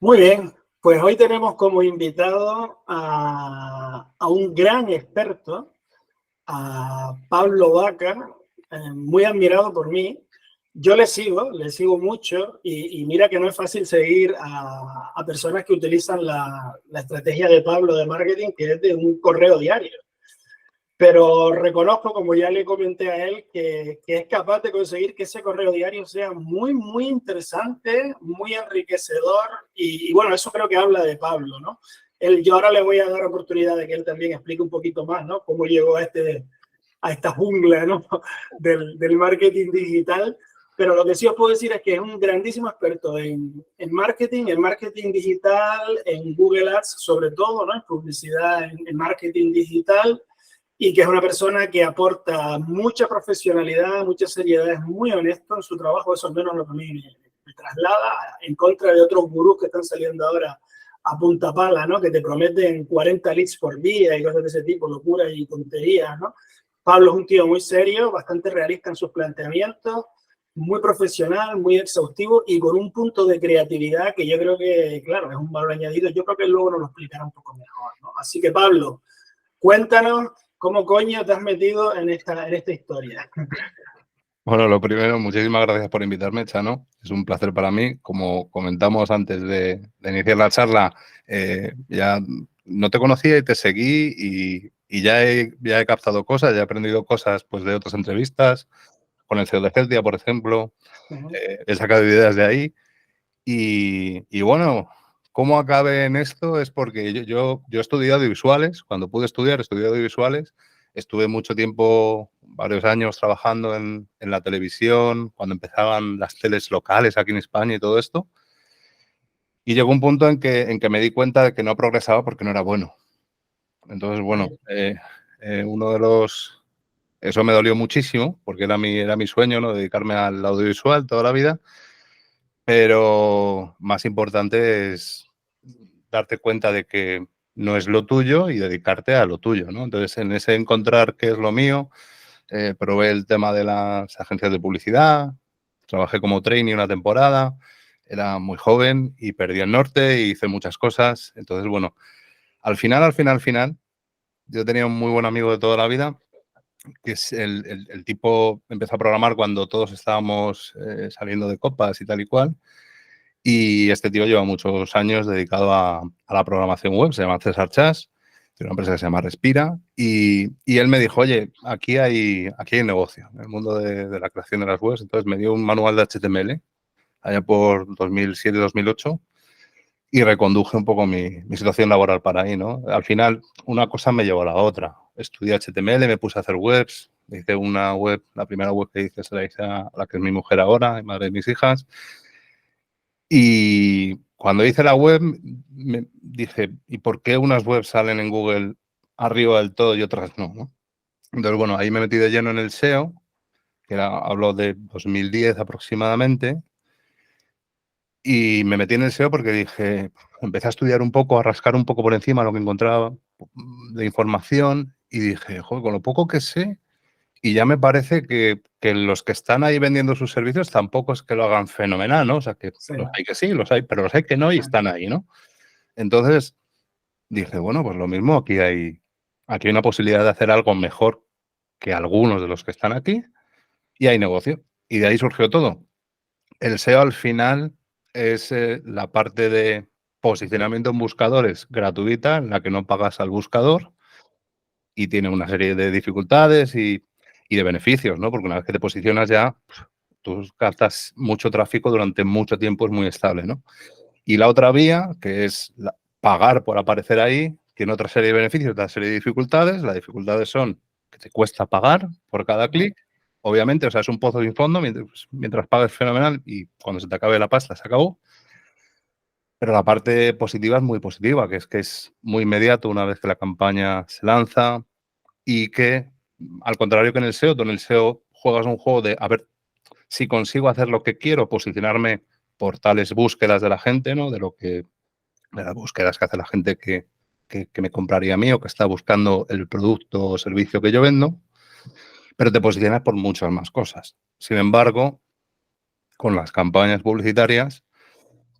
Muy bien, pues hoy tenemos como invitado a un gran experto, a Pablo Vaca, muy admirado por mí. Yo le sigo mucho y mira que no es fácil seguir a personas que utilizan la estrategia de Pablo de marketing, que es de un correo diario. Pero reconozco, como ya le comenté a él, que es capaz de conseguir que ese correo diario sea muy, muy interesante, muy enriquecedor y bueno, eso creo que habla de Pablo, ¿no? Yo ahora le voy a dar oportunidad de que él también explique un poquito más, ¿no? Cómo llegó a esta jungla, ¿no? Del marketing digital. Pero lo que sí os puedo decir es que es un grandísimo experto en marketing digital, en Google Ads sobre todo, ¿no? En publicidad, en marketing digital, y que es una persona que aporta mucha profesionalidad, mucha seriedad, es muy honesto en su trabajo, eso al menos lo que a mí me traslada, en contra de otros gurús que están saliendo ahora a punta pala, ¿no? Que te prometen 40 leads por día y cosas de ese tipo, locuras y tonterías, ¿no? Pablo es un tío muy serio, bastante realista en sus planteamientos, muy profesional, muy exhaustivo y con un punto de creatividad que yo creo que, claro, es un valor añadido. Yo creo que luego nos lo explicará un poco mejor, ¿no? Así que, Pablo, cuéntanos cómo coño te has metido en esta historia. Bueno, lo primero, muchísimas gracias por invitarme, Chano. Es un placer para mí. Como comentamos antes de iniciar la charla, ya no te conocía y te seguí y ya he captado cosas, ya he aprendido cosas pues, de otras entrevistas, con el CEO de Heltia, por ejemplo. He sacado ideas de ahí. Y bueno, ¿cómo acabé en esto? Es porque yo he estudiado audiovisuales. Cuando pude estudiar, estudié audiovisuales. Estuve mucho tiempo, varios años, trabajando en la televisión, cuando empezaban las teles locales aquí en España y todo esto. Y llegó un punto en que me di cuenta de que no progresaba porque no era bueno. Entonces, bueno, uno de los... Eso me dolió muchísimo porque era mi sueño, ¿no? Dedicarme al audiovisual toda la vida. Pero más importante es darte cuenta de que no es lo tuyo y dedicarte a lo tuyo, ¿no? Entonces, en ese encontrar qué es lo mío, probé el tema de las agencias de publicidad, trabajé como trainee una temporada, era muy joven y perdí el norte e hice muchas cosas. Entonces, bueno, al final, yo tenía un muy buen amigo de toda la vida, que es el tipo, empezó a programar cuando todos estábamos saliendo de copas y tal y cual. Y este tío lleva muchos años dedicado a la programación web, se llama César Chas, tiene una empresa que se llama Respira, y él me dijo, oye, aquí hay negocio en el mundo de la creación de las webs. Entonces me dio un manual de HTML allá por 2007-2008 y reconduje un poco mi situación laboral para ahí, ¿no? Al final, una cosa me llevó a la otra. Estudié HTML, me puse a hacer webs, hice una web, la primera web que hice se la hice a la que es mi mujer ahora, madre de mis hijas. Y cuando hice la web, me dije, ¿y por qué unas webs salen en Google arriba del todo y otras no, ¿no? Entonces, bueno, ahí me metí de lleno en el SEO, hablo de 2010 aproximadamente, y me metí en el SEO porque dije, empecé a estudiar un poco, a rascar un poco por encima lo que encontraba de información, y dije, joder, con lo poco que sé, y ya me parece que los que están ahí vendiendo sus servicios tampoco es que lo hagan fenomenal, ¿no? O sea, que Sí, los hay que sí, los hay, pero los hay que no y están ahí, ¿no? Entonces dije, bueno, pues lo mismo, aquí hay una posibilidad de hacer algo mejor que algunos de los que están aquí y hay negocio. Y de ahí surgió todo. El SEO al final es la parte de posicionamiento en buscadores gratuita, en la que no pagas al buscador y tiene una serie de dificultades y de beneficios, ¿no? Porque una vez que te posicionas ya, tú captas mucho tráfico durante mucho tiempo, es muy estable, ¿no? Y la otra vía, que es pagar por aparecer ahí, tiene otra serie de beneficios, otra serie de dificultades. Las dificultades son que te cuesta pagar por cada clic, obviamente, o sea, es un pozo sin fondo, mientras pagues fenomenal y cuando se te acabe la pasta se acabó. Pero la parte positiva es muy positiva, que es muy inmediato una vez que la campaña se lanza y que, al contrario que en el SEO, tú en el SEO juegas un juego de a ver si consigo hacer lo que quiero, posicionarme por tales búsquedas de la gente, ¿no? De las búsquedas que hace la gente que me compraría a mí o que está buscando el producto o servicio que yo vendo, pero te posicionas por muchas más cosas. Sin embargo, con las campañas publicitarias,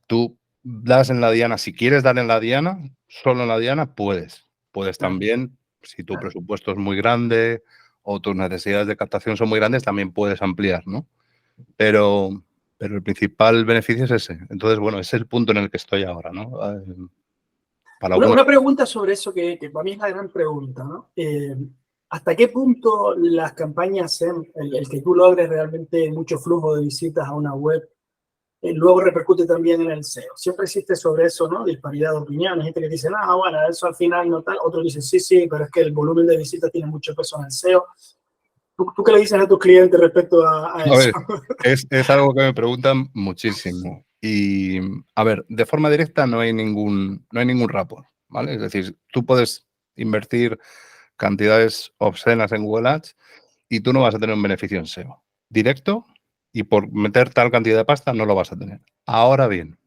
tú das en la diana. Si quieres dar en la diana, solo en la diana, puedes. Puedes Claro. también, si tu Claro. presupuesto es muy grande o tus necesidades de captación son muy grandes, también puedes ampliar, ¿no? Pero el principal beneficio es ese. Entonces, bueno, ese es el punto en el que estoy ahora, ¿no? Para algunos. Una pregunta sobre eso que para mí es la gran pregunta, ¿no? ¿Hasta qué punto las campañas SEM, el que tú logres realmente mucho flujo de visitas a una web, luego repercute también en el SEO? Siempre existe sobre eso, ¿no? Disparidad de opiniones. Gente que dice, no, bueno, eso al final no tal. Otros dicen, sí, sí, pero es que el volumen de visitas tiene mucho peso en el SEO. ¿Tú qué le dices a tus clientes respecto a A eso? ver, es algo que me preguntan muchísimo. Y, a ver, de forma directa no hay ningún rapport, ¿vale? Es decir, tú puedes invertir cantidades obscenas en Google Ads y tú no vas a tener un beneficio en SEO directo, y por meter tal cantidad de pasta no lo vas a tener. Ahora bien,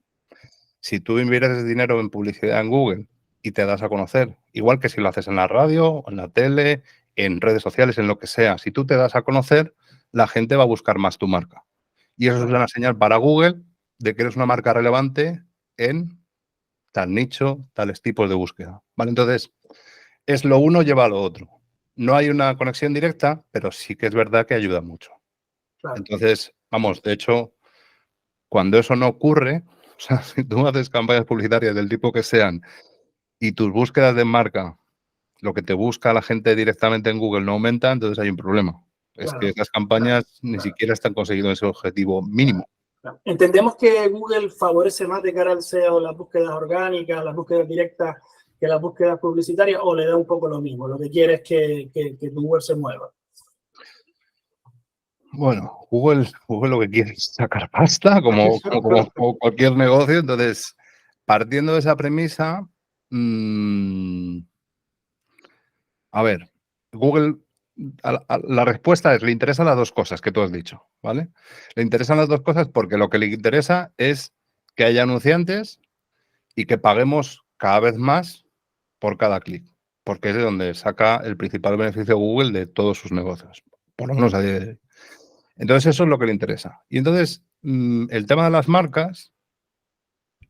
si tú inviertes dinero en publicidad en Google y te das a conocer, igual que si lo haces en la radio, en la tele, en redes sociales, en lo que sea, si tú te das a conocer, la gente va a buscar más tu marca. Y eso es una señal para Google de que eres una marca relevante en tal nicho, tales tipos de búsqueda. ¿Vale? Entonces, es lo uno lleva a lo otro. No hay una conexión directa, pero sí que es verdad que ayuda mucho. Claro, Entonces, vamos, de hecho, cuando eso no ocurre, o sea, si tú haces campañas publicitarias del tipo que sean y tus búsquedas de marca, lo que te busca la gente directamente en Google no aumenta, entonces hay un problema. Es que claro, esas campañas ni claro. siquiera están consiguiendo ese objetivo mínimo. Claro. ¿Entendemos que Google favorece más de cara al SEO las búsquedas orgánicas, las búsquedas directas, que las búsquedas publicitarias, o le da un poco lo mismo? Lo que quiere es que tu web se mueva. Bueno, Google lo que quiere es sacar pasta, como cualquier negocio. Entonces, partiendo de esa premisa, a ver, Google, la respuesta es, le interesan las dos cosas que tú has dicho, ¿vale? Le interesan las dos cosas porque lo que le interesa es que haya anunciantes y que paguemos cada vez más por cada clic, porque es de donde saca el principal beneficio Google de todos sus negocios, por lo menos a día de hoy. Entonces, eso es lo que le interesa. Y entonces, el tema de las marcas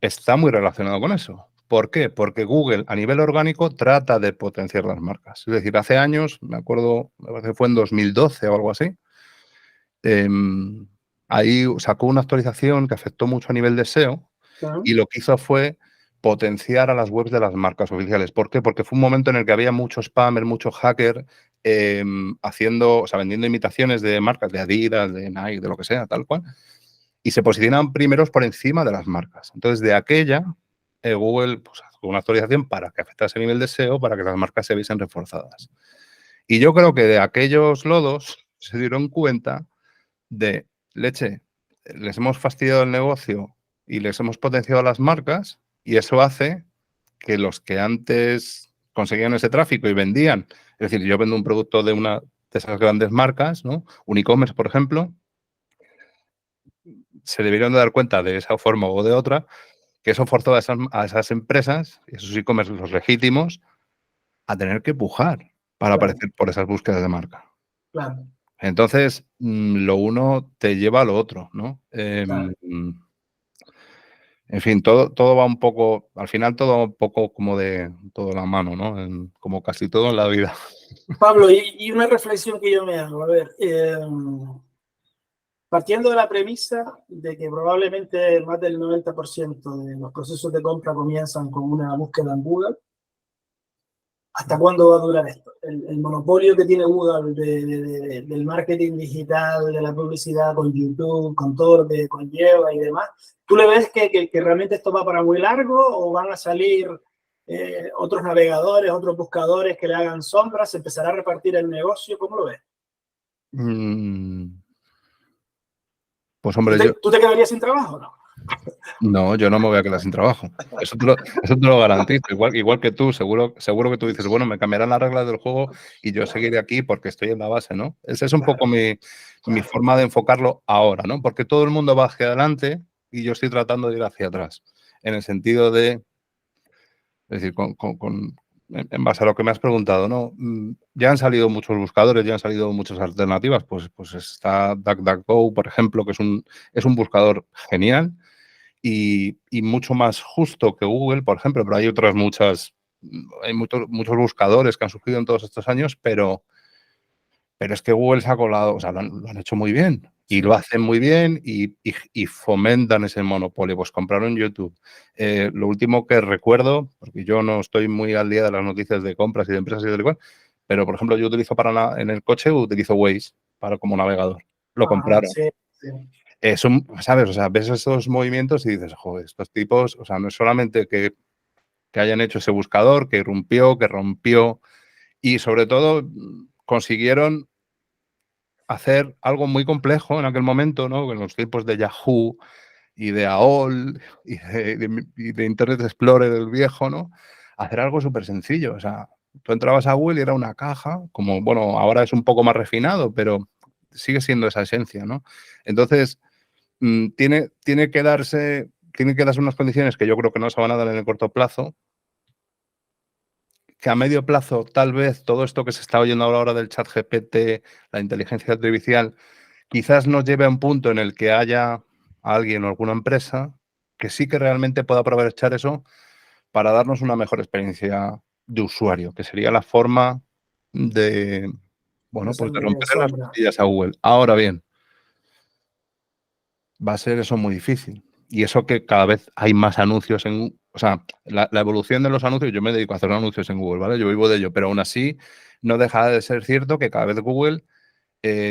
está muy relacionado con eso. ¿Por qué? Porque Google a nivel orgánico trata de potenciar las marcas. Es decir, hace años, me acuerdo, me parece que fue en 2012 o algo así, ahí sacó una actualización que afectó mucho a nivel de SEO y lo que hizo fue potenciar a las webs de las marcas oficiales. ¿Por qué? Porque fue un momento en el que había mucho spammer, mucho hacker haciendo, o sea, vendiendo imitaciones de marcas de Adidas, de Nike, de lo que sea, tal cual, y se posicionan primeros por encima de las marcas. Entonces, de aquella, Google pues, sacó una actualización para que afectase a nivel de SEO, para que las marcas se viesen reforzadas. Y yo creo que de aquellos lodos se dieron cuenta de, leche, les hemos fastidiado el negocio y les hemos potenciado a las marcas, y eso hace que los que antes conseguían ese tráfico y vendían, es decir, yo vendo un producto de una de esas grandes marcas, ¿no? Un e-commerce, por ejemplo, se debieron de dar cuenta de esa forma o de otra, que eso forzó a esas empresas, esos e-commerce, los legítimos, a tener que pujar para Claro, aparecer por esas búsquedas de marca. claro, Entonces, lo uno te lleva a lo otro, ¿no? claro. En fin, todo va un poco, al final todo va un poco como de todo la mano, ¿no? Como casi todo en la vida. Pablo, y una reflexión que yo me hago, a ver, partiendo de la premisa de que probablemente más del 90% de los procesos de compra comienzan con una búsqueda en Google, ¿hasta cuándo va a durar esto? El monopolio que tiene Google del marketing digital, de la publicidad con YouTube, con todo lo que conlleva y demás, ¿tú le ves que realmente esto va para muy largo o van a salir otros navegadores, otros buscadores que le hagan sombras, se empezará a repartir el negocio? ¿Cómo lo ves? Mm, Pues ¿Tú hombre, te, tú te quedarías sin trabajo o no? no, yo no me voy a quedar sin trabajo. Eso te lo garantizo. Igual que tú, seguro que tú dices, bueno, me cambiarán las reglas del juego y yo seguiré aquí porque estoy en la base, ¿no? Esa es un poco mi forma de enfocarlo ahora, ¿no? Porque todo el mundo va hacia adelante y yo estoy tratando de ir hacia atrás. En el sentido de, es decir, en base a lo que me has preguntado, ¿no? Ya han salido muchos buscadores, ya han salido muchas alternativas. Pues está DuckDuckGo, por ejemplo, que es un buscador genial y mucho más justo que Google, por ejemplo, pero hay otras muchas, hay muchos buscadores que han surgido en todos estos años, pero es que Google se ha colado, o sea, lo han hecho muy bien y lo hacen muy bien y fomentan ese monopolio. Pues compraron YouTube. Lo último que recuerdo, porque yo no estoy muy al día de las noticias de compras y de empresas y tal y cual, pero por ejemplo yo utilizo en el coche, utilizo Waze para como navegador. Lo Ajá, compraron. sí, sí. Son, ¿sabes? O sea, ves esos movimientos y dices, joder, estos tipos, o sea, no es solamente que hayan hecho ese buscador, que irrumpió, que rompió y sobre todo consiguieron hacer algo muy complejo en aquel momento, ¿no? En los tiempos de Yahoo y de AOL y de Internet Explorer del viejo, ¿no? Hacer algo súper sencillo. O sea, tú entrabas a Google y era una caja, como, bueno, ahora es un poco más refinado, pero sigue siendo esa esencia, ¿no? Entonces, tiene que darse unas condiciones que yo creo que no se van a dar en el corto plazo, que a medio plazo, tal vez, todo esto que se está oyendo ahora del chat GPT, la inteligencia artificial, quizás nos lleve a un punto en el que haya alguien o alguna empresa que sí que realmente pueda aprovechar eso para darnos una mejor experiencia de usuario, que sería la forma de, bueno, pues de Sangre de romper las sombra. costillas a Google. Ahora bien, va a ser eso muy difícil. Y eso que cada vez hay más anuncios en... O sea, la evolución de los anuncios, yo me dedico a hacer anuncios en Google, ¿vale? Yo vivo de ello, pero aún así no deja de ser cierto que cada vez Google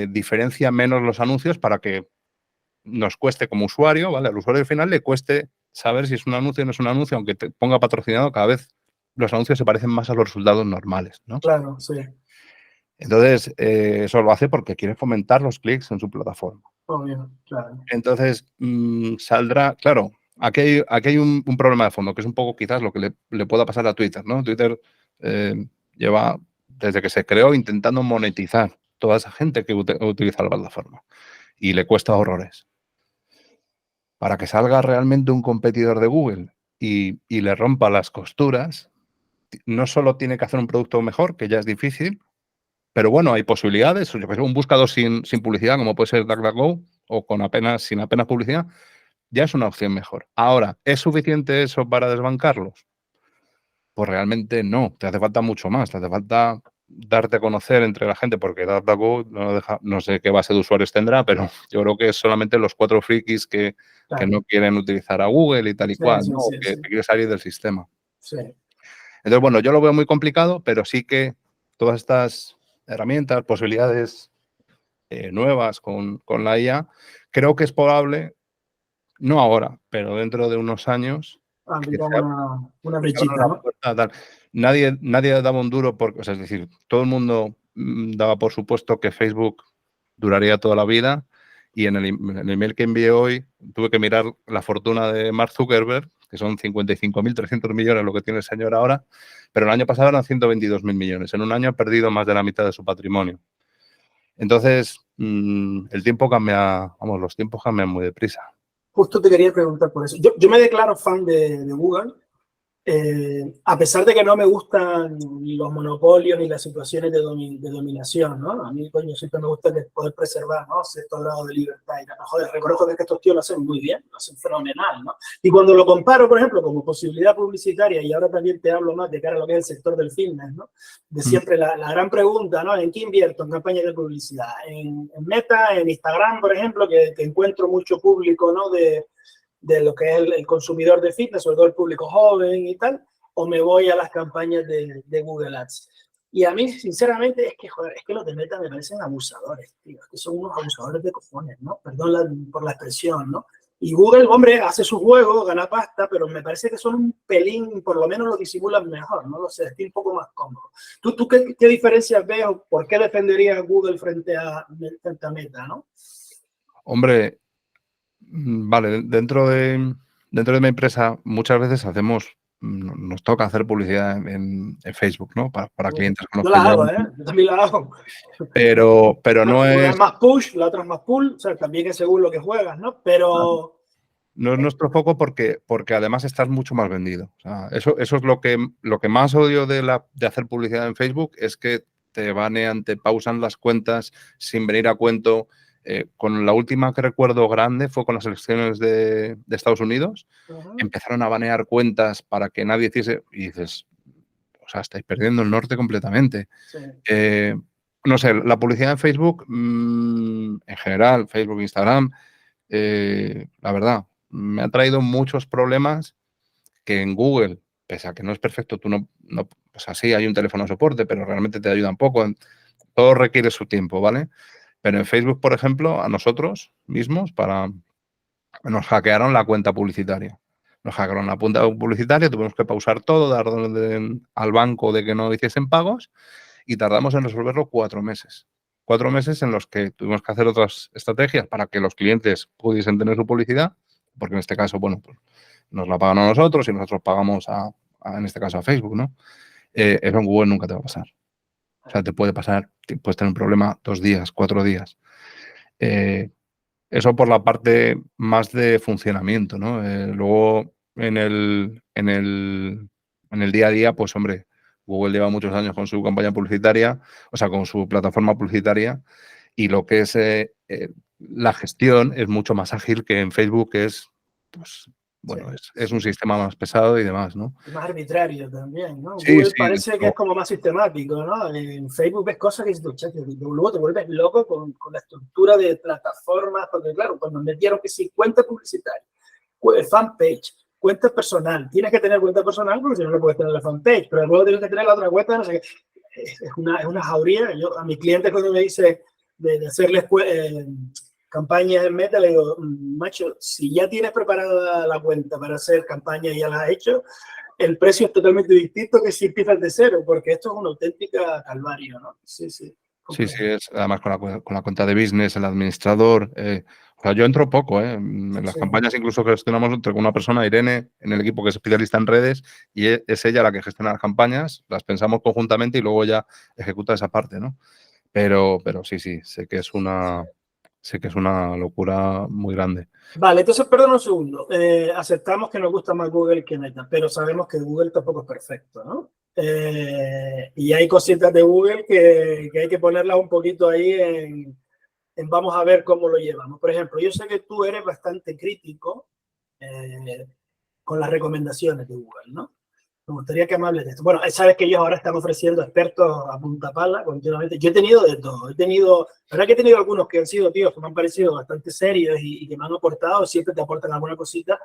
diferencia menos los anuncios para que nos cueste como usuario, ¿vale? Al usuario final le cueste saber si es un anuncio o no es un anuncio, aunque te ponga patrocinado, cada vez los anuncios se parecen más a los resultados normales, ¿no? Claro, sí. Entonces, eso lo hace porque quiere fomentar los clics en su plataforma. Obvio, claro. Entonces, saldrá, claro, aquí hay un problema de fondo, que es un poco quizás lo que le pueda pasar a Twitter, ¿no? Twitter lleva, desde que se creó, intentando monetizar toda esa gente que utiliza la plataforma y le cuesta horrores. Para que salga realmente un competidor de Google y le rompa las costuras, no solo tiene que hacer un producto mejor, que ya es difícil, pero bueno, hay posibilidades. Yo que sé, un buscador sin publicidad, como puede ser DuckDuckGo, o sin apenas publicidad, ya es una opción mejor. Ahora, ¿es suficiente eso para desbancarlos? Pues realmente no, te hace falta mucho más, te hace falta darte a conocer entre la gente, porque DuckDuckGo no sé qué base de usuarios tendrá, pero yo creo que es solamente los 4 frikis que Claro. no quieren utilizar a Google y tal y Sí, cual, sí, ¿no? O sí, que sí. quieren salir del sistema. Sí. Entonces, bueno, yo lo veo muy complicado, pero sí que todas estas herramientas, posibilidades nuevas con la IA, creo que es probable, no ahora, pero dentro de unos años, que Abrirá se una abra brechita, una ¿no? puerta tal. Nadie daba un duro, o sea, es decir, todo el mundo daba por supuesto que Facebook duraría toda la vida y en el email que envié hoy tuve que mirar la fortuna de Mark Zuckerberg, que son 55.300 millones lo que tiene el señor ahora, pero el año pasado eran 122.000 millones. En un año ha perdido más de la mitad de su patrimonio. Entonces, el tiempo cambia, vamos, los tiempos cambian muy deprisa. Justo te quería preguntar por eso. Yo me declaro fan de Google. A pesar de que no me gustan ni los monopolios ni las situaciones de dominación, ¿no? A mí, coño, siempre me gusta poder preservar, ¿no? Cierto grado de libertad y tal. Joder, reconozco que estos tíos lo hacen muy bien, lo hacen fenomenal, ¿no? Y cuando lo comparo, por ejemplo, como posibilidad publicitaria, y ahora también te hablo más de cara a lo que es el sector del fitness, ¿no? De siempre la gran pregunta, ¿no? ¿En qué invierto? En campañas de publicidad. En Meta, en Instagram, por ejemplo, que encuentro mucho público, ¿no? De lo que es el consumidor de fitness, sobre todo el público joven y tal, o me voy a las campañas de Google Ads. Y a mí, sinceramente, es que, joder, es que los de Meta me parecen abusadores, tío. Es que son unos abusadores de cojones, ¿no? Perdón por la expresión, ¿no? Y Google, hombre, hace su juego, gana pasta, pero me parece que son un pelín, por lo menos lo disimulan mejor, ¿no? Lo sé, estoy un poco más cómodo. ¿Tú qué diferencias ves o por qué defenderías a Google frente a Meta, ¿no? Hombre, vale, dentro de mi empresa muchas veces nos toca hacer publicidad en Facebook, ¿no? Para clientes con los Yo que la hago, llevamos. ¿eh? Yo también la hago. Pero no Una es, es más push, la otra es más pull, o sea, también es según lo que juegas, ¿no? Pero... no es nuestro foco porque además estás mucho más vendido. O sea, eso es lo que más odio de hacer publicidad en Facebook, es que te banean, te pausan las cuentas sin venir a cuento. Con la última que recuerdo grande fue con las elecciones de Estados Unidos. Empezaron a banear cuentas para que nadie hiciese, y dices, o sea, estáis perdiendo el norte completamente. Sí. No sé, la publicidad en Facebook, en general, Facebook, Instagram, la verdad, me ha traído muchos problemas que en Google, pese a que no es perfecto, tú no, o sea, sí hay un teléfono de soporte, pero realmente te ayuda un poco. Todo requiere su tiempo, ¿vale? Pero en Facebook, por ejemplo, a nosotros mismos, nos hackearon la cuenta publicitaria. Nos hackearon la cuenta publicitaria, tuvimos que pausar todo, dar orden al banco de que no hiciesen pagos y tardamos en resolverlo 4 meses. 4 meses en los que tuvimos que hacer otras estrategias para que los clientes pudiesen tener su publicidad, porque en este caso, bueno, pues nos la pagan a nosotros y nosotros pagamos en este caso a Facebook, ¿no? Eso en Google nunca te va a pasar. O sea, te puede pasar, puedes tener un problema 2 días, 4 días. Eso por la parte más de funcionamiento, ¿no? Luego, en el día a día, pues hombre, Google lleva muchos años con su campaña publicitaria, o sea, con su plataforma publicitaria, y lo que es la gestión es mucho más ágil que en Facebook, que es, pues, bueno, Sí, es sí. un sistema más pesado y demás, ¿no? Y más arbitrario también, ¿no? Sí, Google sí, parece que es como más sistemático, ¿no? En Facebook ves cosas que dices, "Che, luego te vuelves loco con la estructura de plataformas, porque claro, cuando metieron que si cuenta publicitaria, fanpage, cuenta personal, tienes que tener cuenta personal porque si no, no puedes tener la fanpage, pero luego tienes que tener la otra cuenta, no sé qué. Es una jauría. Yo a mis clientes cuando me dice de hacerles campañas en Meta, le digo, macho, si ya tienes preparada la cuenta para hacer campañas y ya las has hecho, el precio es totalmente distinto que si empiezas de cero, porque esto es una auténtica calvario, ¿no? Sí, sí. Sí, sí, es además con la cuenta de business, el administrador. O sea, yo entro poco, en las Sí. campañas incluso que gestionamos con una persona, Irene, en el equipo que es especialista en redes, y es ella la que gestiona las campañas, las pensamos conjuntamente y luego ya ejecuta esa parte, ¿no? Pero sí, sí, sé que es una locura muy grande. Vale, entonces, perdón un segundo. Aceptamos que nos gusta más Google que Meta, pero sabemos que Google tampoco es perfecto, ¿no? Y hay cositas de Google que hay que ponerlas un poquito ahí vamos a ver cómo lo llevamos. Por ejemplo, yo sé que tú eres bastante crítico con las recomendaciones de Google, ¿no? Me gustaría que me hables de esto. Bueno, sabes que ellos ahora están ofreciendo expertos a punta pala continuamente. Yo he tenido de todo. La verdad que he tenido algunos que han sido tíos que me han parecido bastante serios y que me han aportado, siempre te aportan alguna cosita,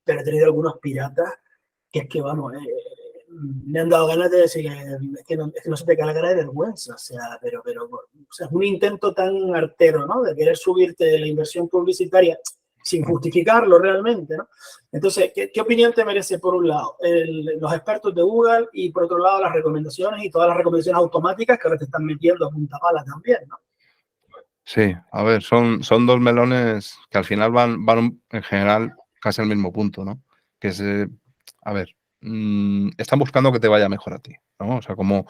pero he tenido algunos piratas que es que, vamos, me han dado ganas de decir que no se te cae la cara de vergüenza. O sea, o sea, es un intento tan artero, ¿no? De querer subirte la inversión publicitaria sin justificarlo realmente, ¿no? Entonces, ¿qué opinión te merece, por un lado, los expertos de Google y, por otro lado, las recomendaciones y todas las recomendaciones automáticas que ahora te están metiendo a punta pala también, ¿no? Sí, a ver, son 2 melones que al final van en general casi al mismo punto, ¿no? Que es, a ver, están buscando que te vaya mejor a ti, ¿no? O sea, como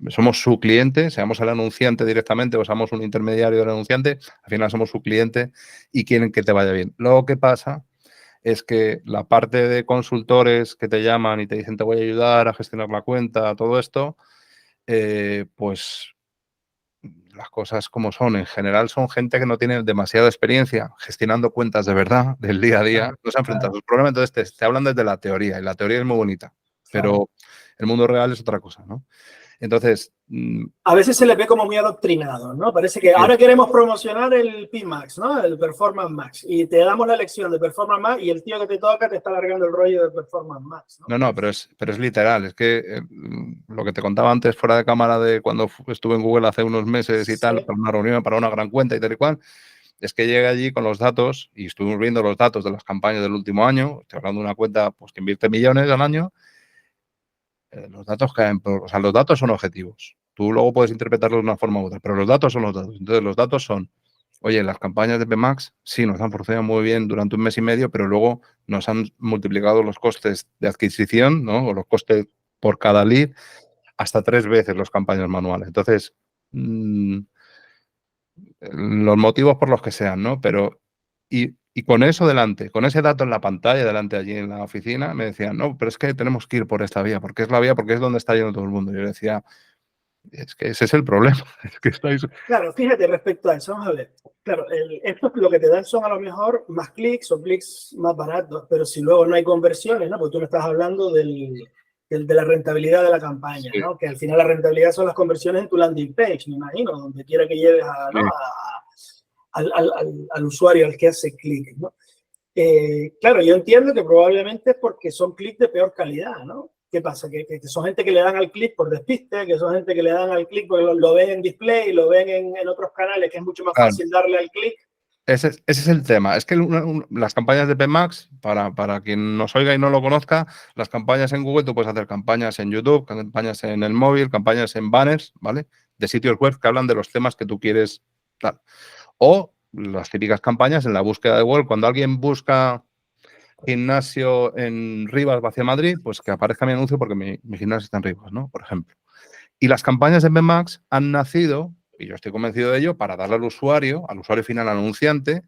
somos su cliente, seamos el anunciante directamente o seamos un intermediario del anunciante, al final somos su cliente y quieren que te vaya bien. Lo que pasa es que la parte de consultores que te llaman y te dicen te voy a ayudar a gestionar la cuenta, todo esto, pues las cosas como son. En general son gente que no tiene demasiada experiencia gestionando cuentas de verdad, del día a día, no se enfrentan a sus problemas, entonces te hablan desde la teoría, y la teoría es muy bonita, pero el mundo real es otra cosa, ¿no? Entonces... A veces se les ve como muy adoctrinado, ¿no? Parece que ahora queremos promocionar el PMax, ¿no? El Performance Max. Y te damos la lección de Performance Max y el tío que te toca te está largando el rollo de Performance Max, ¿no? No, pero es literal. Es que lo que te contaba antes fuera de cámara de cuando estuve en Google hace unos meses y tal, para una reunión, para una gran cuenta y tal y cual, es que llegué allí con los datos y estuvimos viendo los datos de las campañas del último año. Estoy hablando de una cuenta pues, que invierte millones al año. Los datos caen o sea, los datos son objetivos. Tú luego puedes interpretarlos de una forma u otra, pero los datos son los datos. Entonces, los datos son, oye, las campañas de PMax sí nos han funcionado muy bien durante un mes y medio, pero luego nos han multiplicado los costes de adquisición, ¿no? O los costes por cada lead hasta 3 veces las campañas manuales. Entonces, los motivos por los que sean, ¿no? Pero, y con eso delante, con ese dato en la pantalla delante allí en la oficina, me decían, no, pero es que tenemos que ir por esta vía, porque es la vía, porque es donde está yendo todo el mundo. Yo decía, Es que ese es el problema. Es que estáis... Claro, fíjate respecto a eso, vamos a ver. Claro, esto lo que te dan son a lo mejor más clics o clics más baratos, pero si luego no hay conversiones, ¿no? Porque tú me estás hablando de la rentabilidad de la campaña, Sí, ¿no? Que al final la rentabilidad son las conversiones en tu landing page, me imagino, donde quiera que lleves sí. al usuario al que hace clic, ¿no? Claro, yo entiendo que probablemente es porque son clics de peor calidad, ¿no? ¿Qué pasa? Que son gente que le dan al clic por despiste, que son gente que le dan al clic porque lo ven en display, lo ven en otros canales, que es mucho más Claro, fácil darle al clic. ese es el tema. Es que las campañas de PMax, para quien nos oiga y no lo conozca, las campañas en Google, tú puedes hacer campañas en YouTube, campañas en el móvil, campañas en banners, ¿vale? De sitios web que hablan de los temas que tú quieres tal. O las típicas campañas en la búsqueda de Google. Cuando alguien busca gimnasio en Rivas hacia Madrid, pues que aparezca mi anuncio porque mi gimnasio está en Rivas, ¿no? Por ejemplo. Y las campañas de PMax han nacido, y yo estoy convencido de ello, para darle al usuario final, al anunciante,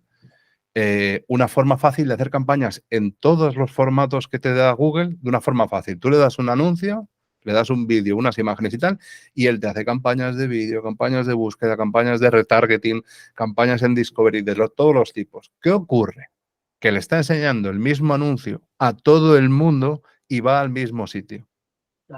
una forma fácil de hacer campañas en todos los formatos que te da Google de una forma fácil. Tú le das un anuncio, le das un vídeo, unas imágenes y tal, y él te hace campañas de vídeo, campañas de búsqueda, campañas de retargeting, campañas en Discovery, de todos los tipos. ¿Qué ocurre? Que le está enseñando el mismo anuncio a todo el mundo y va al mismo sitio.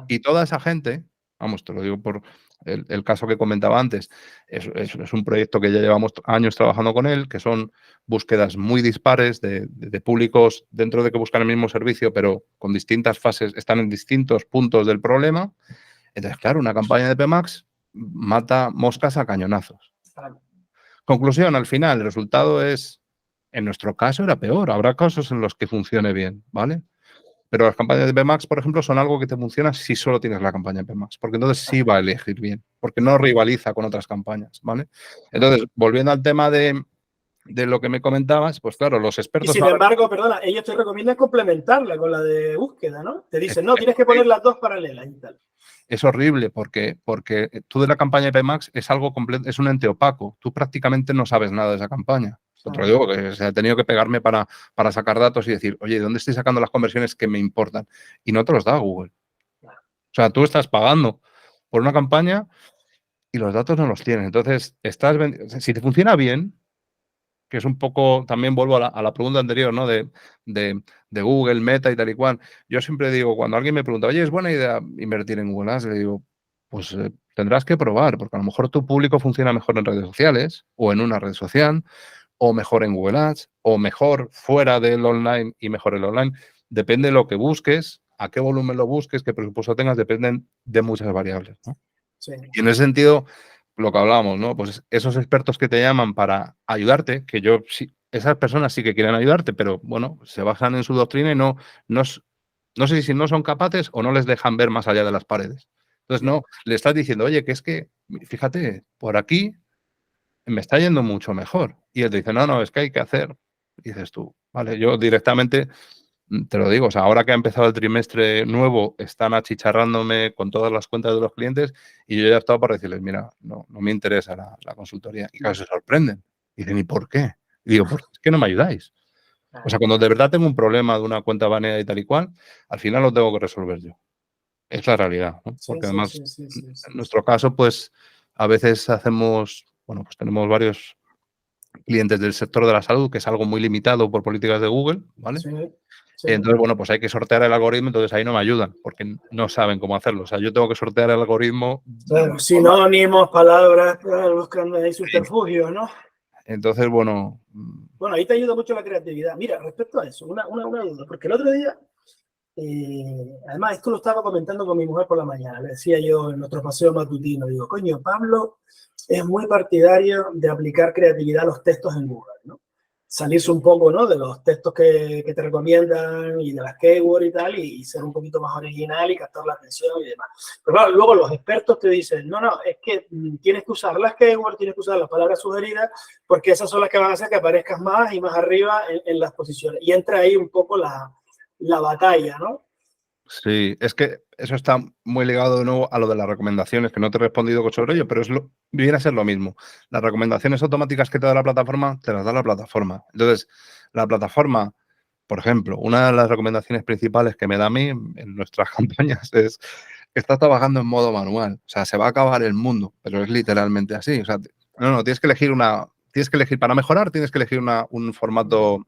Y toda esa gente, vamos, te lo digo por el caso que comentaba antes, es un proyecto que ya llevamos años trabajando con él, que son búsquedas muy dispares de públicos dentro de que buscan el mismo servicio, pero con distintas fases, están en distintos puntos del problema. Entonces, claro, una campaña de PMax mata moscas a cañonazos. Conclusión, al final, el resultado es, en nuestro caso era peor. Habrá casos en los que funcione bien, ¿vale? Pero las campañas de PMax, por ejemplo, son algo que te funciona si solo tienes la campaña de PMax, porque entonces sí va a elegir bien, porque no rivaliza con otras campañas, ¿vale? Entonces, volviendo al tema de lo que me comentabas, pues claro, los Y expertos sin ahora... embargo, perdona, ellos te recomiendan complementarla con la de búsqueda, ¿no? Te dicen, no, tienes que poner las dos paralelas y tal. Es horrible porque tú de la campaña de PMax es algo completo, es un ente opaco. Tú prácticamente no sabes nada de esa campaña. Te lo digo porque se ha tenido que pegarme para sacar datos y decir, oye, ¿dónde estoy sacando las conversiones que me importan? Y no te los da Google. O sea, tú estás pagando por una campaña y los datos no los tienes. Entonces, si te funciona bien, que es un poco, también vuelvo a la pregunta anterior, ¿no? De Google, Meta y tal y cual. Yo siempre digo, cuando alguien me pregunta, oye, ¿es buena idea invertir en Google Ads? Le digo, pues tendrás que probar, porque a lo mejor tu público funciona mejor en redes sociales o en una red social, o mejor en Google Ads, o mejor fuera del online y mejor el online. Depende de lo que busques, a qué volumen lo busques, qué presupuesto tengas, dependen de muchas variables, ¿no? Sí. Y en ese sentido, lo que hablábamos, ¿no? Pues esos expertos que te llaman para ayudarte, que yo sí, esas personas sí que quieren ayudarte, pero bueno, se basan en su doctrina y no sé si no son capaces o no les dejan ver más allá de las paredes. Entonces, no, le estás diciendo, oye, que es que, fíjate, por aquí me está yendo mucho mejor. Y él te dice, no, es que hay que hacer. Y dices tú, vale, yo directamente te lo digo, o sea, ahora que ha empezado el trimestre nuevo, están achicharrándome con todas las cuentas de los clientes y yo ya he estado para decirles, mira, no me interesa la consultoría. Y claro, se sorprenden. Y dicen, ¿y por qué? Y digo, porque es que no me ayudáis. O sea, cuando de verdad tengo un problema de una cuenta baneada y tal y cual, al final lo tengo que resolver yo. Es la realidad, ¿no? Porque además, en nuestro caso, pues, a veces hacemos, bueno, pues tenemos varios clientes del sector de la salud, que es algo muy limitado por políticas de Google, ¿vale? Entonces, bueno, pues hay que sortear el algoritmo, entonces ahí no me ayudan, porque no saben cómo hacerlo. O sea, yo tengo que sortear el algoritmo. Claro, sinónimos, palabras, buscando ahí subterfugios, ¿no? Entonces, bueno. Bueno, ahí te ayuda mucho la creatividad. Mira, respecto a eso, una duda, porque el otro día, además esto lo estaba comentando con mi mujer por la mañana, le decía yo en nuestro paseo matutino, digo, coño, Pablo es muy partidario de aplicar creatividad a los textos en Google, ¿no? Salirse un poco, ¿no? De los textos que te recomiendan y de las keywords y tal, y ser un poquito más original y captar la atención y demás. Pero claro, luego los expertos te dicen, no, es que tienes que usar las keywords, tienes que usar las palabras sugeridas, porque esas son las que van a hacer que aparezcas más y más arriba en las posiciones. Y entra ahí un poco la batalla, ¿no? Sí, es que eso está muy ligado de nuevo a lo de las recomendaciones, que no te he respondido sobre ello, pero viene a ser lo mismo. Las recomendaciones automáticas que te da la plataforma, te las da la plataforma. Entonces, la plataforma, por ejemplo, una de las recomendaciones principales que me da a mí en nuestras campañas es estás trabajando en modo manual. O sea, se va a acabar el mundo, pero es literalmente así. O sea, no, tienes que elegir para mejorar, tienes que elegir un formato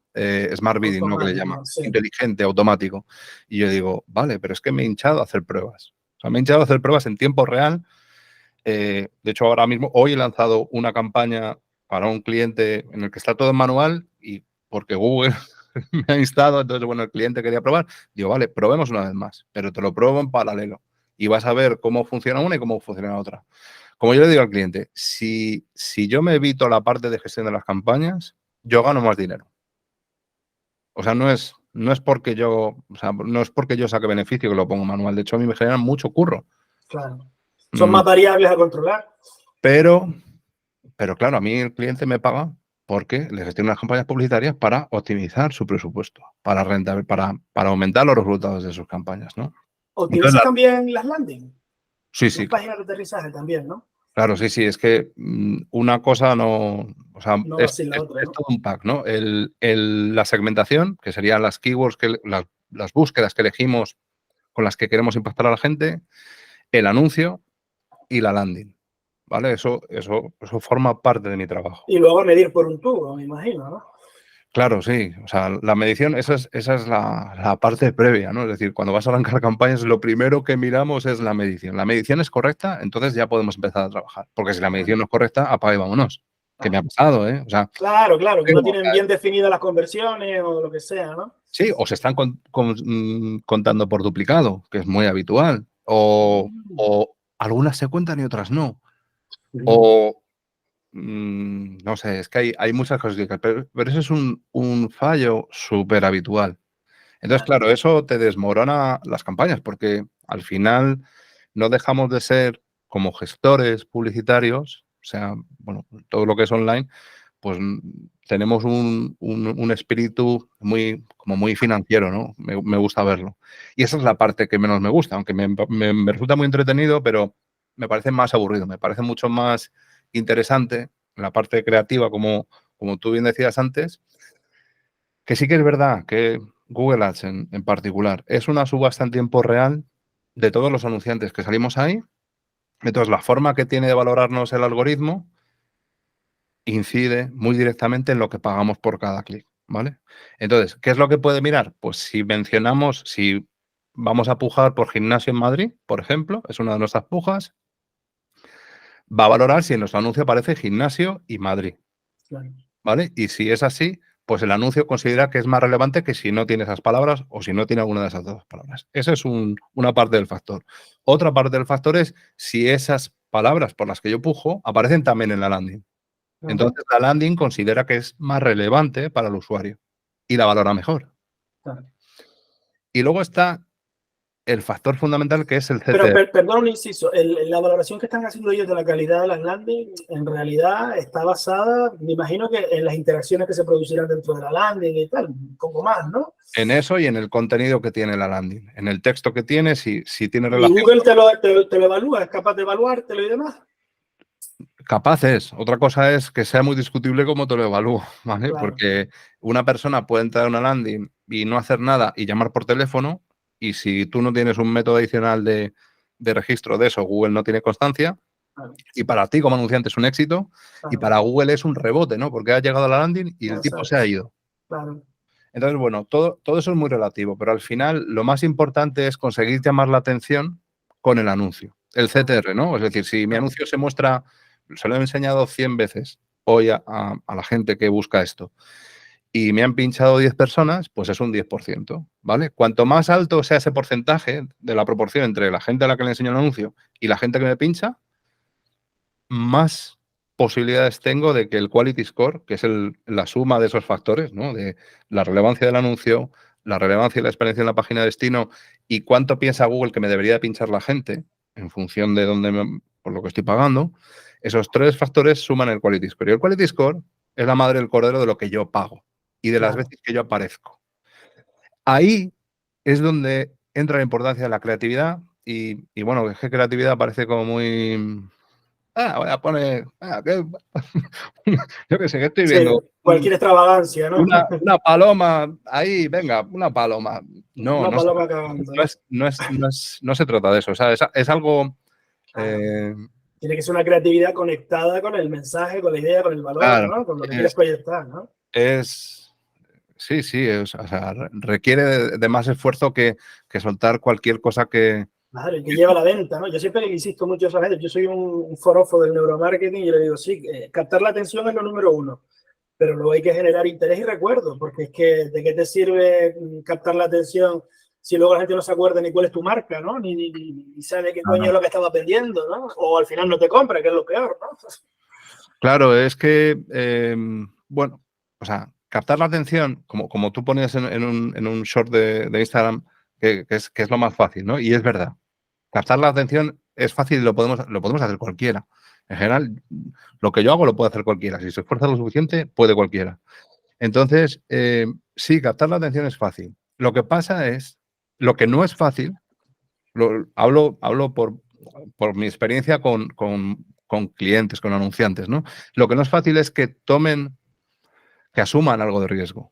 smart bidding, ¿no? Que le llama, Automático, sí. inteligente, automático. Y yo digo, vale, pero es que me he hinchado a hacer pruebas. O sea, me he hinchado a hacer pruebas en tiempo real. De hecho, ahora mismo, hoy he lanzado una campaña para un cliente en el que está todo en manual y porque Google me ha instado, entonces, bueno, el cliente quería probar. Digo, vale, probemos una vez más, pero te lo pruebo en paralelo y vas a ver cómo funciona una y cómo funciona la otra. Como yo le digo al cliente, si yo me evito la parte de gestión de las campañas, yo gano más dinero. O sea, no es porque no es porque yo saque beneficio que lo pongo manual. De hecho, a mí me generan mucho curro. Claro. Son más variables a controlar. Pero claro, a mí el cliente me paga porque le gestiono las campañas publicitarias para optimizar su presupuesto, para aumentar los resultados de sus campañas, ¿no? ¿Optimizas también las landing? Sí, Las sí, páginas de aterrizaje también, ¿no? claro, sí, sí, es que una cosa no, o sea, No va sin la otra, es ¿no? todo un pack, ¿no? La segmentación, que serían las keywords, las búsquedas que elegimos con las que queremos impactar a la gente, el anuncio y la landing, ¿vale? Eso forma parte de mi trabajo. Y luego medir por un tubo, me imagino, ¿no? Claro, sí. O sea, la medición, esa es la parte previa, ¿no? Es decir, cuando vas a arrancar campañas, lo primero que miramos es la medición. La medición es correcta, entonces ya podemos empezar a trabajar. Porque si la medición no es correcta, apaga y vámonos. Que me ha pasado, ¿eh? O sea, Claro, claro, que no o tienen sea, bien definidas las conversiones o lo que sea, ¿no? sí, o se están contando por duplicado, que es muy habitual. O algunas se cuentan y otras no. O no sé, es que hay muchas cosas, pero eso es un fallo súper habitual. Entonces, claro, eso te desmorona las campañas porque al final no dejamos de ser como gestores publicitarios, o sea, bueno, todo lo que es online, pues tenemos un espíritu como muy financiero, ¿no? Me gusta verlo. Y esa es la parte que menos me gusta, aunque me resulta muy entretenido, pero me parece más aburrido, me parece mucho más interesante la parte creativa, como tú bien decías antes, que sí que es verdad que Google Ads en particular es una subasta en tiempo real de todos los anunciantes que salimos ahí. Entonces, la forma que tiene de valorarnos el algoritmo incide muy directamente en lo que pagamos por cada clic, ¿vale? Entonces, ¿qué es lo que puede mirar? Pues si vamos a pujar por gimnasio en Madrid, por ejemplo, es una de nuestras pujas, va a valorar si en nuestro anuncio aparece gimnasio y Madrid, Claro. ¿vale? Y si es así, pues el anuncio considera que es más relevante que si no tiene esas palabras o si no tiene alguna de esas dos palabras. Esa es una parte del factor. Otra parte del factor es si esas palabras por las que yo pujo aparecen también en la landing. Entonces, la landing considera que es más relevante para el usuario y la valora mejor. Claro. Y luego está el factor fundamental que es el Pero, CTR. perdón un inciso, la valoración que están haciendo ellos de la calidad de las landing en realidad está basada, me imagino que en las interacciones que se producirán dentro de la landing y tal, un poco más, ¿no? En eso y en el contenido que tiene la landing. En el texto que tiene, si tiene Y relación. Google te lo evalúa, es capaz de evaluártelo y demás. Capaces. Otra cosa es que sea muy discutible cómo te lo evalúo, ¿vale? Claro. Porque una persona puede entrar a una landing y no hacer nada y llamar por teléfono, y si tú no tienes un método adicional de registro de eso, Google no tiene constancia, Claro. y para ti como anunciante es un éxito, y para Google es un rebote, ¿no? Porque ha llegado a la landing y el tipo se ha ido. Claro. Entonces, bueno, todo eso es muy relativo, pero al final lo más importante es conseguir llamar la atención con el anuncio, el CTR, ¿no? Es decir, si mi anuncio se muestra, se lo he enseñado 100 veces hoy a la gente que busca esto y me han pinchado 10 personas, pues es un 10%, ¿vale? Cuanto más alto sea ese porcentaje de la proporción entre la gente a la que le enseño el anuncio y la gente que me pincha, más posibilidades tengo de que el quality score, que es la suma de esos factores, ¿no? De la relevancia del anuncio, la relevancia y la experiencia en la página de destino y cuánto piensa Google que me debería pinchar la gente en función de por lo que estoy pagando, esos tres factores suman el quality score. Y el quality score es la madre del cordero de lo que yo pago y de las veces que yo aparezco. Ahí es donde entra la importancia de la creatividad y bueno, es que creatividad parece como muy voy a poner, yo qué sé, que estoy Sí, viendo cualquier extravagancia, ¿no? una paloma ahí, venga, una paloma. No, Una no se paloma trata, cagando, ¿no? no se trata de eso. O sea, es algo, Claro. Tiene que ser una creatividad conectada con el mensaje, con la idea, con el valor, claro, ¿no? Con lo que quieres es, proyectar, ¿no? sí, sí, o sea, requiere de más esfuerzo que soltar cualquier cosa que... Claro, y que lleva a la venta, ¿no? Yo siempre le insisto mucho a esa gente, yo soy un forofo del neuromarketing y yo le digo, sí, captar la atención es lo número uno, pero luego hay que generar interés y recuerdo, porque es que ¿de qué te sirve captar la atención si luego la gente no se acuerda ni cuál es tu marca, ¿no? Ni sabe qué No, coño es no. lo que estaba vendiendo, ¿no? O al final no te compra, que es lo peor, ¿no? Claro, es que, bueno, o sea, captar la atención, como tú ponías en un short de Instagram, que es lo más fácil, ¿no? Y es verdad. Captar la atención es fácil y lo podemos hacer cualquiera. En general, lo que yo hago lo puede hacer cualquiera. Si se esfuerza lo suficiente, puede cualquiera. Entonces, sí, captar la atención es fácil. Lo que pasa es, lo que no es fácil, hablo por mi experiencia con clientes, con anunciantes, ¿no? Lo que no es fácil es que asuman algo de riesgo,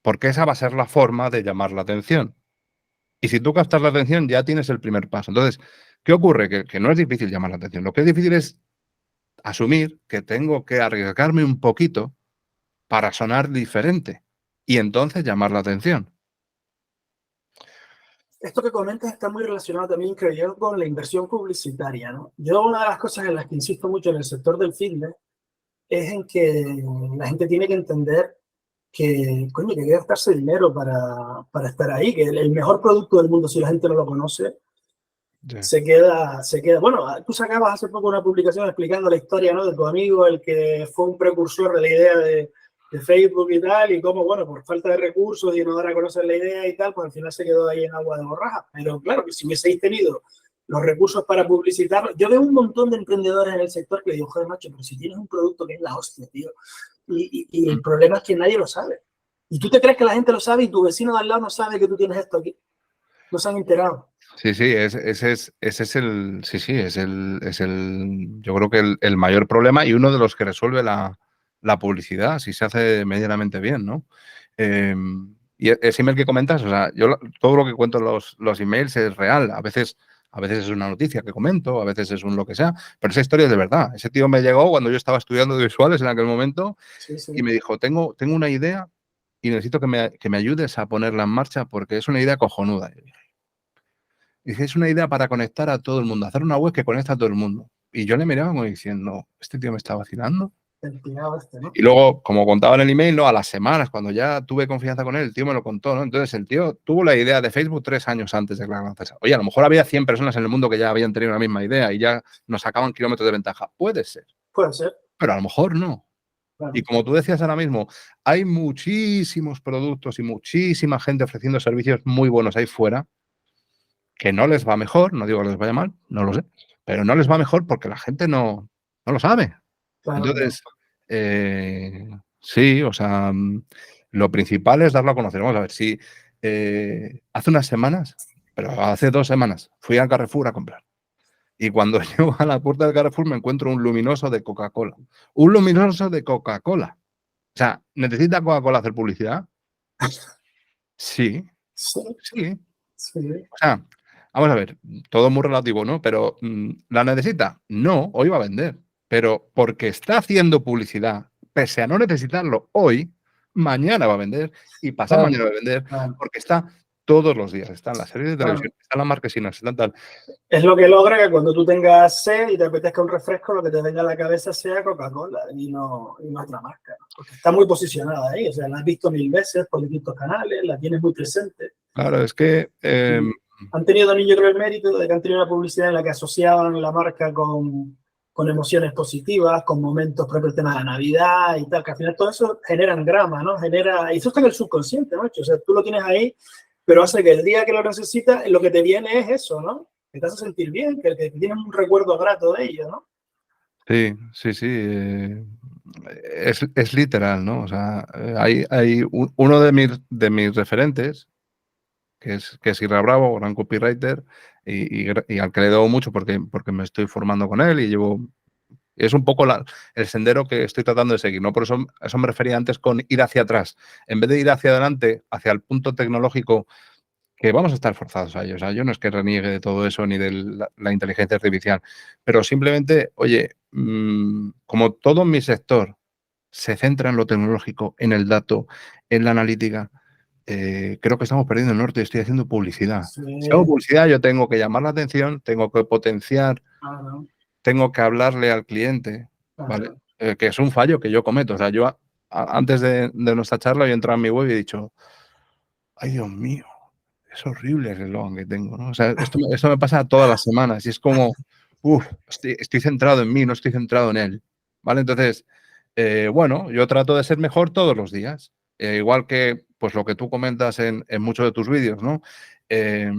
porque esa va a ser la forma de llamar la atención. Y si tú captas la atención, ya tienes el primer paso. Entonces, ¿qué ocurre? Que no es difícil llamar la atención. Lo que es difícil es asumir que tengo que arriesgarme un poquito para sonar diferente y entonces llamar la atención. Esto que comentas está muy relacionado también, creo yo, con la inversión publicitaria, ¿no? Yo una de las cosas en las que insisto mucho en el sector del fitness es en que la gente tiene que entender que, coño, que hay que gastarse dinero para estar ahí, que el mejor producto del mundo, si la gente no lo conoce, Sí. se queda. Bueno, tú sacabas hace poco una publicación explicando la historia, ¿no? De tu amigo, el que fue un precursor de la idea de Facebook y tal, y cómo, bueno, por falta de recursos y no dar a conocer la idea y tal, pues al final se quedó ahí en agua de borraja. Pero claro, que si hubieseis tenido los recursos para publicitarlo, yo veo un montón de emprendedores en el sector que le digo, joder, macho, pero si tienes un producto que es la hostia, tío, y el problema es que nadie lo sabe. Y tú te crees que la gente lo sabe y tu vecino de al lado no sabe que tú tienes esto aquí. No se han enterado. Sí, sí, ese es el, sí, sí, yo creo que el mayor problema y uno de los que resuelve la publicidad, si se hace medianamente bien, ¿no? Y ese email que comentas, o sea, todo lo que cuento en los emails es real. A veces es una noticia que comento, a veces es un lo que sea, pero esa historia es de verdad. Ese tío me llegó cuando yo estaba estudiando visuales en aquel momento Sí, sí. y me dijo, tengo una idea y necesito que me ayudes a ponerla en marcha porque es una idea cojonuda. Dice, es una idea para conectar a todo el mundo, hacer una web que conecta a todo el mundo. Y yo le miraba como diciendo, ¿este tío me está vacilando? El tirado este, ¿no? Y luego, como contaba en el email, ¿no? A las semanas, cuando ya tuve confianza con él, el tío me lo contó, ¿no? Entonces el tío tuvo la idea de Facebook 3 años antes de que la lanzase. Oye, a lo mejor había 100 personas en el mundo que ya habían tenido la misma idea y ya nos sacaban kilómetros de ventaja. Puede ser, Puede ser, pero a lo mejor no. Y claro. como tú decías ahora mismo, hay muchísimos productos y muchísima gente ofreciendo servicios muy buenos ahí fuera que no les va mejor, no digo que les vaya mal, no lo sé, pero no les va mejor porque la gente no lo sabe. Claro que no. Entonces, sí, o sea, lo principal es darlo a conocer. Vamos a ver, si hace unas semanas, pero hace 2 semanas, fui al Carrefour a comprar. Y cuando llego a la puerta del Carrefour me encuentro un luminoso de Coca-Cola. Un luminoso de Coca-Cola. O sea, ¿necesita Coca-Cola hacer publicidad? Sí, Sí, sí. sí. O sea, vamos a ver, todo muy relativo, ¿no? Pero ¿la necesita? No, hoy va a vender. Pero porque está haciendo publicidad, pese a no necesitarlo hoy, mañana va a vender y pasado Claro, mañana va a vender claro, porque está todos los días. Está en las series de claro. televisión, está en las marquesinas, está en tal. Es lo que logra que cuando tú tengas sed y te apetezca un refresco, lo que te venga a la cabeza sea Coca-Cola y no otra marca, ¿no? Porque está muy posicionada ahí, o sea, la has visto mil veces por distintos canales, la tienes muy presente. Claro, es que Y han tenido también, yo creo, el mérito de que han tenido una publicidad en la que asociaban la marca con emociones positivas, con momentos, por ejemplo, el tema de la Navidad y tal, que al final todo eso genera grama, ¿no? Genera, y eso está en el subconsciente, ¿no? O sea, tú lo tienes ahí, pero hace que el día que lo necesitas, lo que te viene es eso, ¿no? Que te hace sentir bien, que tienes un recuerdo grato de ello, ¿no? sí, sí, sí. Es literal, ¿no? O sea, hay uno de mis referentes que es Irra Bravo, gran copywriter, y al que le debo mucho porque me estoy formando con él y llevo Es un poco el sendero que estoy tratando de seguir, ¿no? Por eso me refería antes con ir hacia atrás. En vez de ir hacia adelante, hacia el punto tecnológico, que vamos a estar forzados a ello. O sea, yo no es que reniegue de todo eso ni de la inteligencia artificial, pero simplemente, oye, como todo mi sector se centra en lo tecnológico, en el dato, en la analítica, creo que estamos perdiendo el norte. Estoy haciendo publicidad. Sí, Si hago publicidad, yo tengo que llamar la atención, tengo que potenciar, claro, tengo que hablarle al cliente, ¿vale? claro. Que es un fallo que yo cometo. O sea, yo antes de nuestra charla, yo he entrado en mi web y he dicho, ay, Dios mío, es horrible el eslogan que tengo, ¿no? O sea, esto me pasa todas las semanas y es como, estoy centrado en mí, no estoy centrado en él, ¿vale? Entonces, bueno, yo trato de ser mejor todos los días, igual que pues lo que tú comentas en muchos de tus vídeos, ¿no? Eh,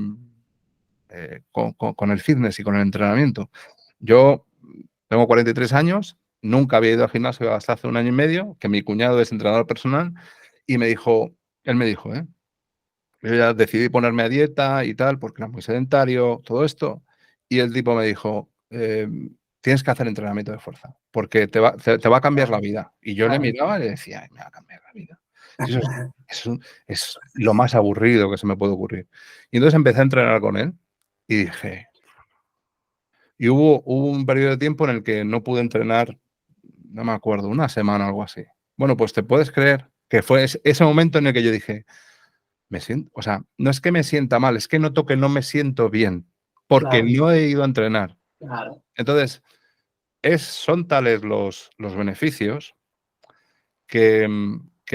con el fitness y con el entrenamiento. Yo tengo 43 años, nunca había ido al gimnasio hasta hace un año y medio, que mi cuñado es entrenador personal y él me dijo, yo ya decidí ponerme a dieta y tal, porque era muy sedentario, todo esto. Y el tipo me dijo, tienes que hacer entrenamiento de fuerza, porque te va a cambiar la vida. Y yo le Claro. miraba y le decía, ay, me va a cambiar la vida. Si eso es lo más aburrido que se me puede ocurrir. Y entonces empecé a entrenar con él y dije, y hubo un periodo de tiempo en el que no pude entrenar, no me acuerdo, una semana o algo así. Bueno, pues te puedes creer que fue ese momento en el que yo dije, o sea, no es que me sienta mal, es que noto que no me siento bien, porque Claro, no he ido a entrenar. claro, Entonces, son tales los beneficios que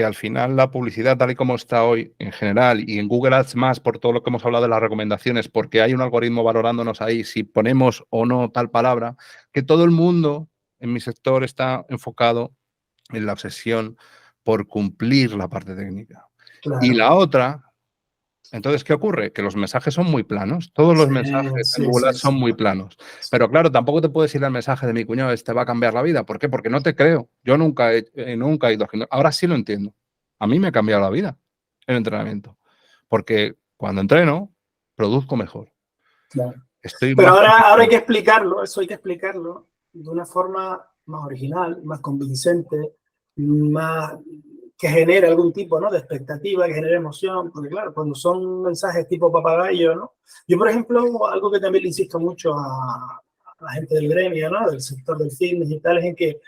al final la publicidad, tal y como está hoy en general, y en Google Ads más por todo lo que hemos hablado de las recomendaciones, porque hay un algoritmo valorándonos ahí si ponemos o no tal palabra, que todo el mundo en mi sector está enfocado en la obsesión por cumplir la parte técnica. Y claro. la otra, entonces, ¿qué ocurre? Que los mensajes son muy planos. Todos los Sí, mensajes en sí, Google sí, Ads son sí. muy planos. Pero claro, tampoco te puedes ir al mensaje de mi cuñado, este va a cambiar la vida. ¿Por qué? Porque no te creo. Yo nunca he ido al gimnasio. Ahora sí lo entiendo. A mí me ha cambiado la vida el entrenamiento. Porque cuando entreno, produzco mejor. Claro. Estoy Pero más ahora hay concentrado. que explicarlo, eso hay que explicarlo de una forma más original, más convincente, más que genere algún tipo, ¿no?, de expectativa, que genere emoción, porque claro, cuando son mensajes tipo papagayo, ¿no? Yo, por ejemplo, algo que también le insisto mucho a la gente del gremio, ¿no?, del sector del fitness y tal, es en que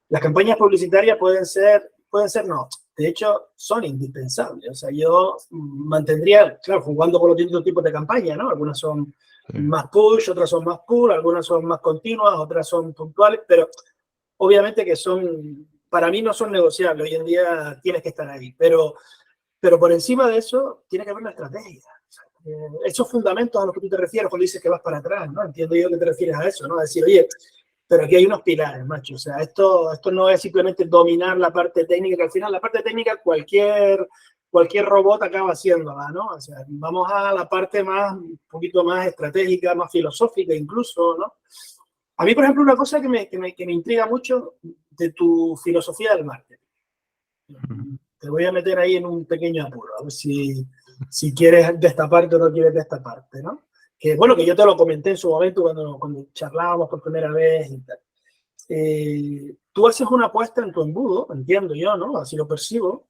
las campañas publicitarias pueden ser no, de hecho son indispensables. O sea, yo mantendría, claro, jugando con los distintos tipos de campañas, ¿no? Algunas son Sí. más push, otras son más pull, algunas son más continuas, otras son puntuales, pero obviamente que son, para mí no son negociables. Hoy en día tienes que estar ahí, pero por encima de eso tiene que haber una estrategia. O sea, esos fundamentos a los que tú te refieres cuando dices que vas para atrás, ¿no? Entiendo yo que te refieres a eso, ¿no? A decir, oye, pero aquí hay unos pilares, macho. O sea, esto no es simplemente dominar la parte técnica, que al final la parte técnica cualquier robot acaba haciéndola, ¿no? O sea, vamos a la parte más, un poquito más estratégica, más filosófica incluso, ¿no? A mí, por ejemplo, una cosa que me intriga mucho de tu filosofía del marketing. Te voy a meter ahí en un pequeño apuro, a ver si quieres destaparte o no quieres destaparte, ¿no? Que bueno, que yo te lo comenté en su momento cuando charlábamos por primera vez y tal. Tú haces una apuesta en tu embudo, entiendo yo, ¿no? Así lo percibo,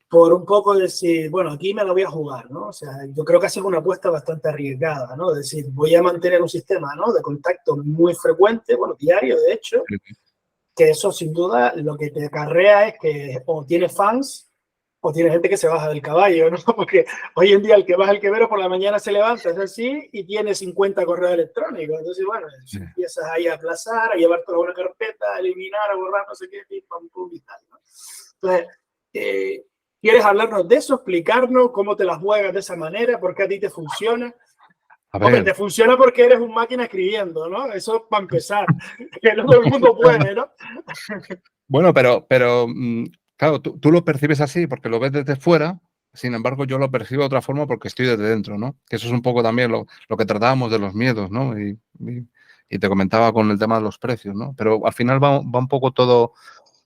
por un poco decir, bueno, aquí me la voy a jugar, ¿no? O sea, yo creo que haces una apuesta bastante arriesgada, ¿no? Es decir, voy a mantener un sistema, ¿no?, de contacto muy frecuente, bueno, diario, de hecho, que eso sin duda lo que te acarrea es que o tienes fans o tienes gente que se baja del caballo, ¿no? Porque hoy en día el que baja el quebrero por la mañana se levanta, es así, y tiene 50 correos electrónicos. Entonces, bueno, Sí. empiezas ahí a aplazar, a llevar toda una carpeta, a eliminar, a borrar, no sé qué, y pam, pum, y tal, ¿no? Entonces, ¿quieres hablarnos de eso? Explicarnos cómo te las juegas de esa manera, por qué a ti te funciona. A Hombre, ver, te funciona porque eres un máquina escribiendo, ¿no? Eso para empezar, que no todo el mundo puede, ¿no? bueno, pero claro, tú lo percibes así porque lo ves desde fuera, sin embargo, yo lo percibo de otra forma porque estoy desde dentro, ¿no? Que eso es un poco también lo que tratábamos de los miedos, ¿no? Y te comentaba con el tema de los precios, ¿no? Pero al final va un poco todo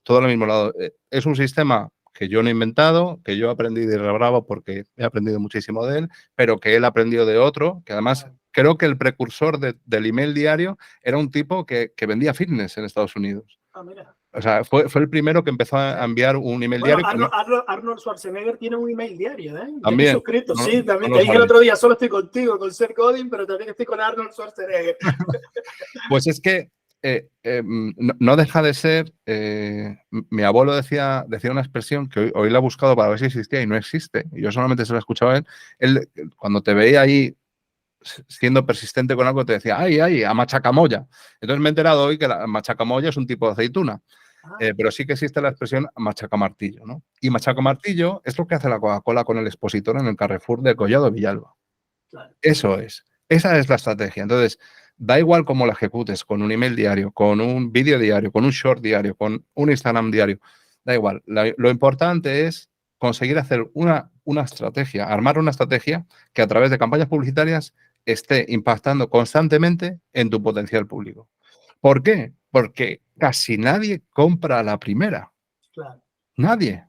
al mismo lado. Es un sistema que yo no he inventado, que yo aprendí de Bravo porque he aprendido muchísimo de él, pero que él aprendió de otro, que además creo que el precursor del email diario era un tipo que vendía fitness en Estados Unidos. Ah, mira. O sea, fue el primero que empezó a enviar un email Bueno, diario. Arnold Schwarzenegger tiene un email diario, ¿eh? Yo estoy También. suscrito, No, sí, también. no Te lo dije el sabía. otro día, solo estoy contigo, con Seth Godin, pero también estoy con Arnold Schwarzenegger. Pues es que no deja de ser. Mi abuelo decía una expresión que hoy la he buscado para ver si existía y no existe. Y yo solamente se la escuchaba a él. Él, cuando te veía ahí siendo persistente con algo, te decía, ay, a machacamoya. Entonces me he enterado hoy que la machacamoya es un tipo de aceituna. Pero sí que existe la expresión machacamartillo, ¿no? Y machacamartillo es lo que hace la Coca-Cola con el expositor en el Carrefour de Collado Villalba. Claro. Eso es. Esa es la estrategia. Entonces, da igual cómo la ejecutes, con un email diario, con un vídeo diario, con un short diario, con un Instagram diario. Da igual. Lo importante es conseguir hacer una estrategia, armar una estrategia que a través de campañas publicitarias esté impactando constantemente en tu potencial público. ¿Por qué? Porque casi nadie compra a la primera. Claro. Nadie.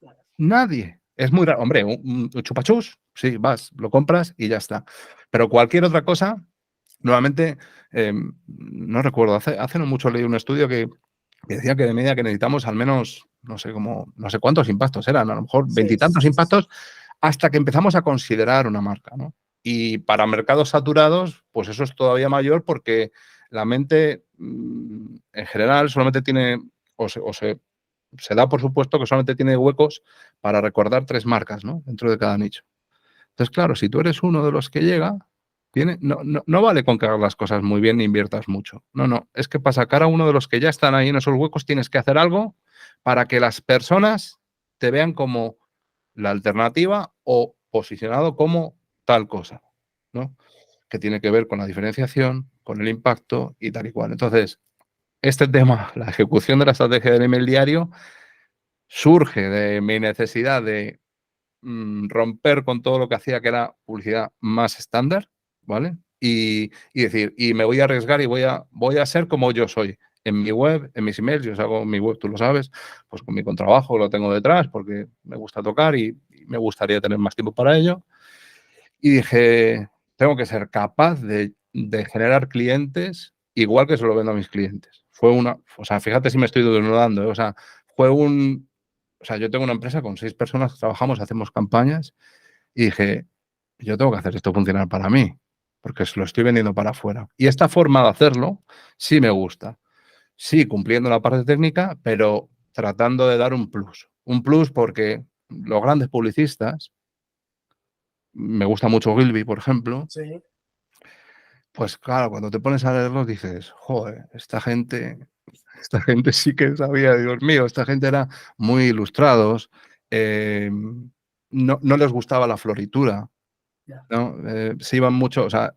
Claro. Nadie. Es muy raro. Hombre, un chupachus, sí, vas, lo compras y ya está. Pero cualquier otra cosa, nuevamente, no recuerdo, hace no mucho leí un estudio que decía que de media que necesitamos al menos, no sé cuántos impactos eran, a lo mejor veintitantos impactos, hasta que empezamos a considerar una marca, ¿no? Y para mercados saturados, pues eso es todavía mayor porque la mente, en general, solamente tiene, se da por supuesto que solamente tiene huecos para recordar 3 marcas, ¿no? Dentro de cada nicho. Entonces, claro, si tú eres uno de los que llega, no vale con que hagas las cosas muy bien e inviertas mucho. No, es que para sacar a uno de los que ya están ahí en esos huecos tienes que hacer algo para que las personas te vean como la alternativa o posicionado como tal cosa, ¿no? Que tiene que ver con la diferenciación, con el impacto y tal y cual. Entonces, este tema, la ejecución de la estrategia del email diario, surge de mi necesidad de romper con todo lo que hacía que era publicidad más estándar, ¿vale? Y decir, y me voy a arriesgar y voy a ser como yo soy. En mi web, en mis emails, yo hago mi web, tú lo sabes, pues con mi contrabajo lo tengo detrás porque me gusta tocar y me gustaría tener más tiempo para ello. Y dije, tengo que ser capaz de generar clientes igual que se lo vendo a mis clientes. O sea, fíjate si me estoy desnudando, ¿eh? O sea, yo tengo una empresa con 6 personas que trabajamos, hacemos campañas y dije, yo tengo que hacer esto funcionar para mí, porque se lo estoy vendiendo para afuera. Y esta forma de hacerlo sí me gusta. Sí, cumpliendo la parte técnica, pero tratando de dar un plus. Un plus porque los grandes publicistas, me gusta mucho Gilby, por ejemplo, Sí. pues claro, cuando te pones a leerlos dices, joder, esta gente sí que sabía, Dios mío, esta gente era muy ilustrados, no les gustaba la floritura, ¿no? Se iban mucho, o sea,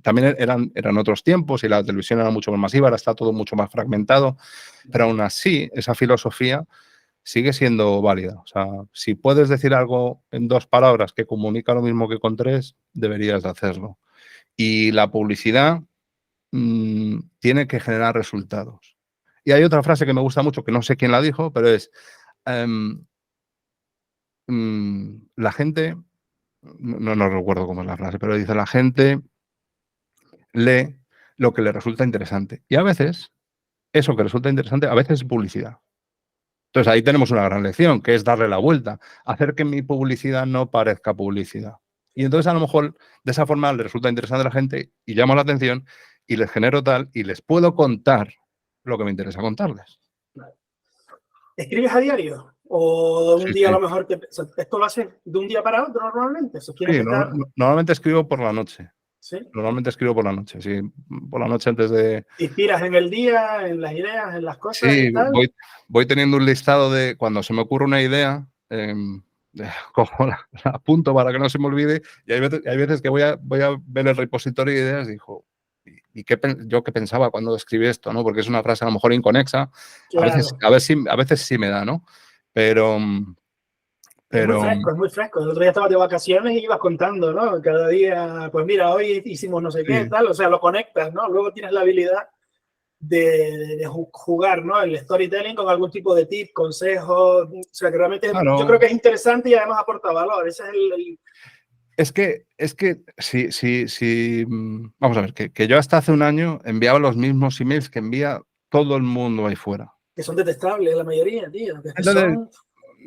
también eran otros tiempos y la televisión era mucho más masiva, ahora está todo mucho más fragmentado, pero aún así, esa filosofía sigue siendo válida. O sea, si puedes decir algo en 2 palabras que comunica lo mismo que con 3, deberías de hacerlo. Y la publicidad tiene que generar resultados. Y hay otra frase que me gusta mucho, que no sé quién la dijo, pero es, la gente, no recuerdo cómo es la frase, pero dice, la gente lee lo que le resulta interesante. Y a veces, eso que resulta interesante, a veces es publicidad. Entonces ahí tenemos una gran lección, que es darle la vuelta, hacer que mi publicidad no parezca publicidad. Y entonces a lo mejor de esa forma le resulta interesante a la gente y llamo la atención y les genero tal y les puedo contar lo que me interesa contarles. ¿Escribes a diario? ¿O un Sí, día a sí. lo mejor esto lo haces de un día para otro normalmente? ¿Eso tienes Sí, que estar? normalmente escribo por la noche. ¿Sí? Normalmente escribo por la noche, sí. Por la noche antes de... ¿Te inspiras en el día, en las ideas, en las cosas y Sí, tal? voy teniendo un listado de cuando se me ocurre una idea, cojo la apunto para que no se me olvide y hay veces que voy a ver el repositorio de ideas y digo, ¿y yo qué pensaba cuando escribí esto? ¿No? Porque es una frase a lo mejor inconexa, Claro. a veces sí me da, ¿no? Pero Es muy fresco. El otro día estabas de vacaciones y ibas contando, ¿no? Cada día, pues mira, hoy hicimos no sé qué, sí. tal. O sea, lo conectas, ¿no? Luego tienes la habilidad de jugar, ¿no? El storytelling con algún tipo de tip, consejo. O sea, que realmente Claro. yo creo que es interesante y además aporta valor. Ese es Es que vamos a ver, que yo hasta hace un año enviaba los mismos emails que envía todo el mundo ahí fuera. Que son detestables la mayoría, tío. Que Entonces, son...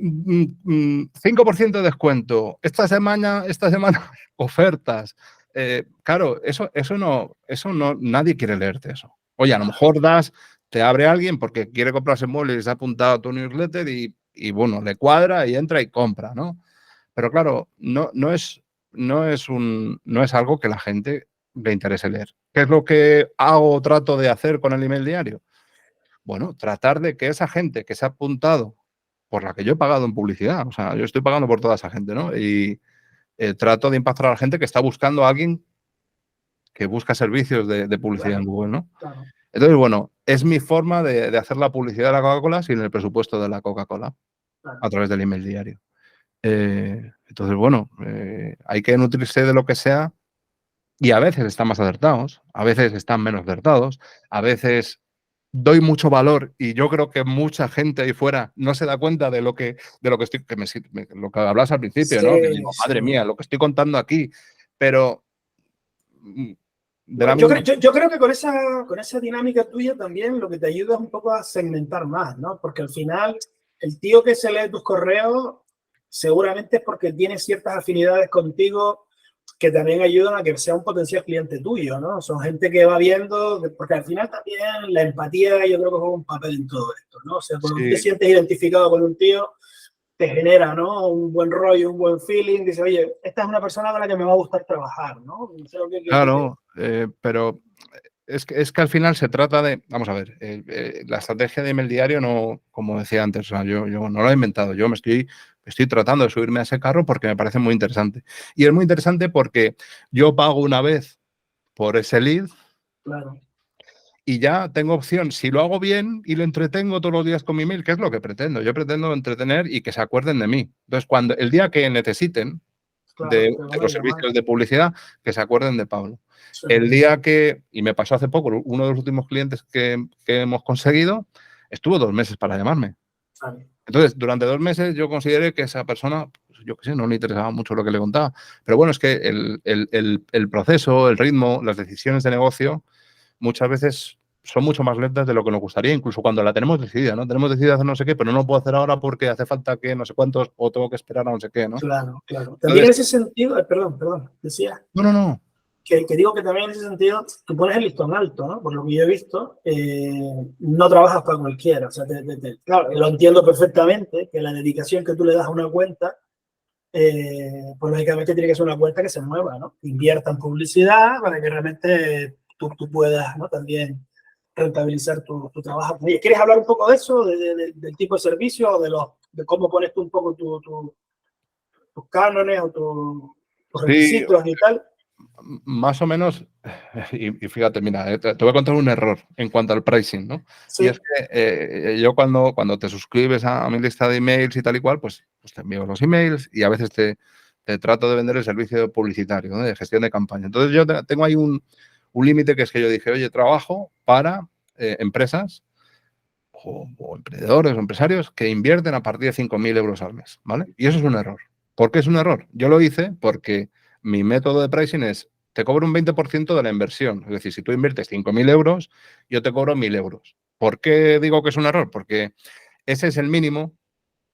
5% de descuento. Esta semana ofertas. Claro, eso no, nadie quiere leerte eso. Oye, a lo mejor te abre alguien porque quiere comprarse muebles y se ha apuntado a tu newsletter y bueno, le cuadra y entra y compra, ¿no? Pero claro, no es algo que la gente le interese leer. ¿Qué es lo que hago o trato de hacer con el email diario? Bueno, tratar de que esa gente que se ha apuntado, por la que yo he pagado en publicidad, o sea, yo estoy pagando por toda esa gente, ¿no? Y trato de impactar a la gente que está buscando a alguien que busca servicios de publicidad Claro, en Google, ¿no? claro, Entonces, bueno, es mi forma de hacer la publicidad de la Coca-Cola sin el presupuesto de la Coca-Cola claro. a través del email diario. Entonces, bueno, hay que nutrirse de lo que sea y a veces están más acertados, a veces están menos acertados, a veces doy mucho valor y yo creo que mucha gente ahí fuera no se da cuenta de lo que estoy, lo que hablas al principio, ¿no? Que Sí, digo, sí. madre mía, lo que estoy contando aquí, pero de la Bueno, misma... yo creo que con esa dinámica tuya también lo que te ayuda es un poco a segmentar más, ¿no? Porque al final el tío que se lee tus correos seguramente es porque tiene ciertas afinidades contigo que también ayudan a que sea un potencial cliente tuyo, ¿no? Son gente que va viendo, porque al final también la empatía yo creo que juega un papel en todo esto, ¿no? O sea, cuando tú te Sí, sientes identificado con un tío, te genera, ¿no? Un buen rollo, un buen feeling, dice, oye, esta es una persona con la que me va a gustar trabajar, ¿no? Creo claro, pero es que al final se trata de, vamos a ver, la estrategia de email diario no, como decía antes, o sea, yo no lo he inventado, yo estoy tratando de subirme a ese carro porque me parece muy interesante. Y es muy interesante porque yo pago una vez por ese lead claro, y ya tengo opción, si lo hago bien y lo entretengo todos los días con mi email, ¿qué es lo que pretendo? Yo pretendo entretener y que se acuerden de mí. Entonces, el día que necesiten claro, te de van a los llamar. servicios de publicidad, que se acuerden de Pablo. Sí, El día y me pasó hace poco, uno de los últimos clientes que hemos conseguido, estuvo 2 meses para llamarme. vale, Entonces, durante 2 meses yo consideré que esa persona, pues, yo qué sé, no le interesaba mucho lo que le contaba. Pero bueno, es que el proceso, el ritmo, las decisiones de negocio, muchas veces son mucho más lentas de lo que nos gustaría, incluso cuando la tenemos decidida, ¿no? Tenemos decidida hacer no sé qué, pero no lo puedo hacer ahora porque hace falta que no sé cuántos o tengo que esperar a no sé qué, ¿no? claro, claro. También en Entonces, ese sentido, perdón, decía no. que digo que también en ese sentido tú pones el listón alto, ¿no? Por lo que yo he visto, no trabajas para cualquiera. O sea, claro, lo entiendo perfectamente, que la dedicación que tú le das a una cuenta, pues lógicamente tiene que ser una cuenta que se mueva, ¿no? Invierta en publicidad para que realmente tú puedas, ¿no? También rentabilizar tu trabajo. Oye, ¿quieres hablar un poco de eso, del tipo de servicio, de cómo pones tú un poco tus cánones o tus Sí, requisitos y tal? más o menos, y fíjate, mira, te voy a contar un error en cuanto al pricing, ¿no? Y es Sí, que yo cuando te suscribes a mi lista de emails y tal y cual, pues te envío los emails y a veces te trato de vender el servicio publicitario, ¿no? De gestión de campaña. Entonces yo tengo ahí un límite que es que yo dije, oye, trabajo para empresas o emprendedores o empresarios que invierten a partir de 5.000 euros al mes, ¿vale? Y eso es un error. ¿Por qué es un error? Yo lo hice porque mi método de pricing es, te cobro un 20% de la inversión. Es decir, si tú inviertes 5.000 euros, yo te cobro 1.000 euros. ¿Por qué digo que es un error? Porque ese es el mínimo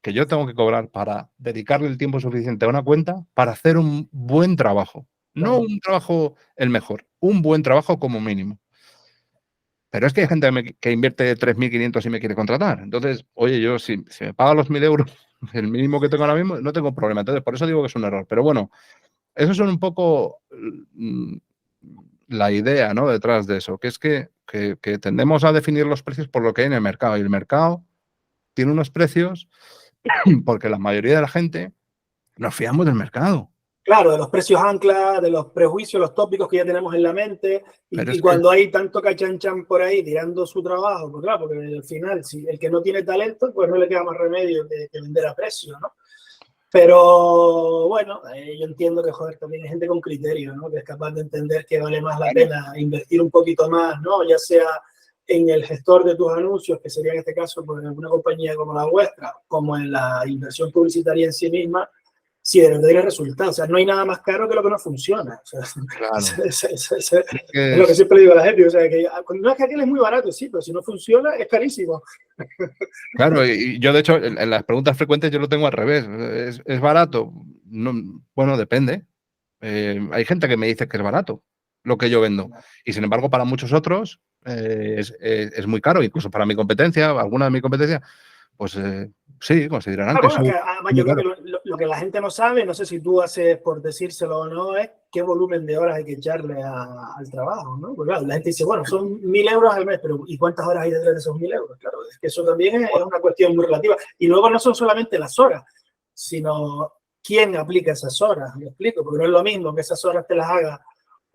que yo tengo que cobrar para dedicarle el tiempo suficiente a una cuenta para hacer un buen trabajo. No claro. un trabajo el mejor, un buen trabajo como mínimo. Pero es que hay gente que invierte 3.500 y me quiere contratar. Entonces, oye, yo si me paga los 1.000 euros, el mínimo que tengo ahora mismo, no tengo problema. Entonces, por eso digo que es un error. Pero bueno, eso es un poco la idea, ¿no? Detrás de eso, que es que tendemos a definir los precios por lo que hay en el mercado. Y el mercado tiene unos precios porque la mayoría de la gente nos fiamos del mercado. Claro, de los precios ancla, de los prejuicios, los tópicos que ya tenemos en la mente, Pero y es que, cuando hay tanto cachanchan por ahí tirando su trabajo, pues claro, porque al final, si el que no tiene talento, pues no le queda más remedio que vender a precio, ¿no? Pero bueno, yo entiendo que, joder, también hay gente con criterio, ¿no? Que es capaz de entender que vale más la claro, pena invertir un poquito más, ¿no? Ya sea en el gestor de tus anuncios, que sería en este caso pues, en una compañía como la vuestra, como en la inversión publicitaria en sí misma, Sí, de lo que tiene resultados. O sea, no hay nada más caro que lo que no funciona. O sea, Claro. es lo que siempre digo a la gente. O sea, que no es que aquel es muy barato, sí, pero si no funciona es carísimo. Claro, y yo de hecho en las preguntas frecuentes yo lo tengo al revés. ¿Es barato? No, bueno, depende. Hay gente que me dice que es barato lo que yo vendo. Y sin embargo, para muchos otros es muy caro. Incluso para mi competencia, alguna de mi competencia, pues sí, considerarán que es Bueno, que, además muy yo creo caro. que lo que la gente no sabe, no sé si tú haces por decírselo o no, es qué volumen de horas hay que echarle al trabajo, ¿no? Porque claro, la gente dice, bueno, son 1.000 euros al mes, pero ¿y cuántas horas hay detrás de esos 1.000 euros? Claro, es que eso también es una cuestión muy relativa. Y luego no son solamente las horas, sino quién aplica esas horas, ¿me explico? Porque no es lo mismo que esas horas te las haga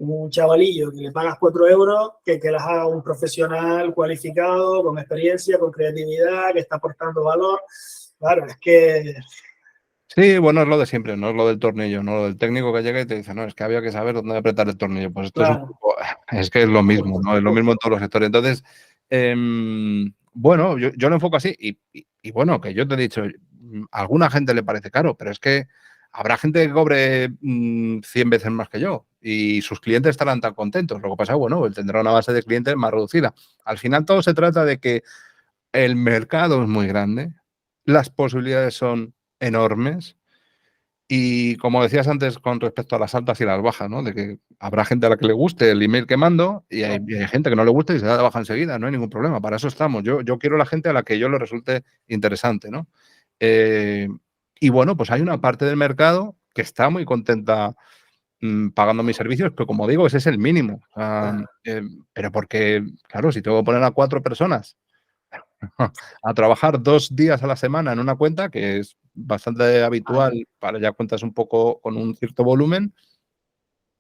un chavalillo que le pagas 4 euros que las haga un profesional cualificado, con experiencia, con creatividad, que está aportando valor. Claro, es que... Sí, bueno, es lo de siempre, no es lo del tornillo, no lo del técnico que llega y te dice, no, es que había que saber dónde apretar el tornillo. Pues esto es un Claro. poco, es que es lo mismo, ¿no? Es lo mismo en todos los sectores. Entonces, bueno, yo lo enfoco así y bueno, que yo te he dicho, a alguna gente le parece caro, pero es que habrá gente que cobre 100 veces más que yo y sus clientes estarán tan contentos. Lo que pasa, bueno, él tendrá una base de clientes más reducida. Al final todo se trata de que el mercado es muy grande, las posibilidades son enormes. Y como decías antes con respecto a las altas y las bajas, ¿no? De que habrá gente a la que le guste el email que mando y hay gente que no le gusta y se da de baja enseguida, no hay ningún problema, para eso estamos. Yo quiero la gente a la que yo le resulte interesante, ¿no? Eh, y bueno, pues hay una parte del mercado que está muy contenta pagando mis servicios, pero como digo, ese es el mínimo. Pero porque, claro, si tengo que poner a 4 personas a trabajar 2 días a la semana en una cuenta, que es bastante habitual para ya cuentas un poco con un cierto volumen,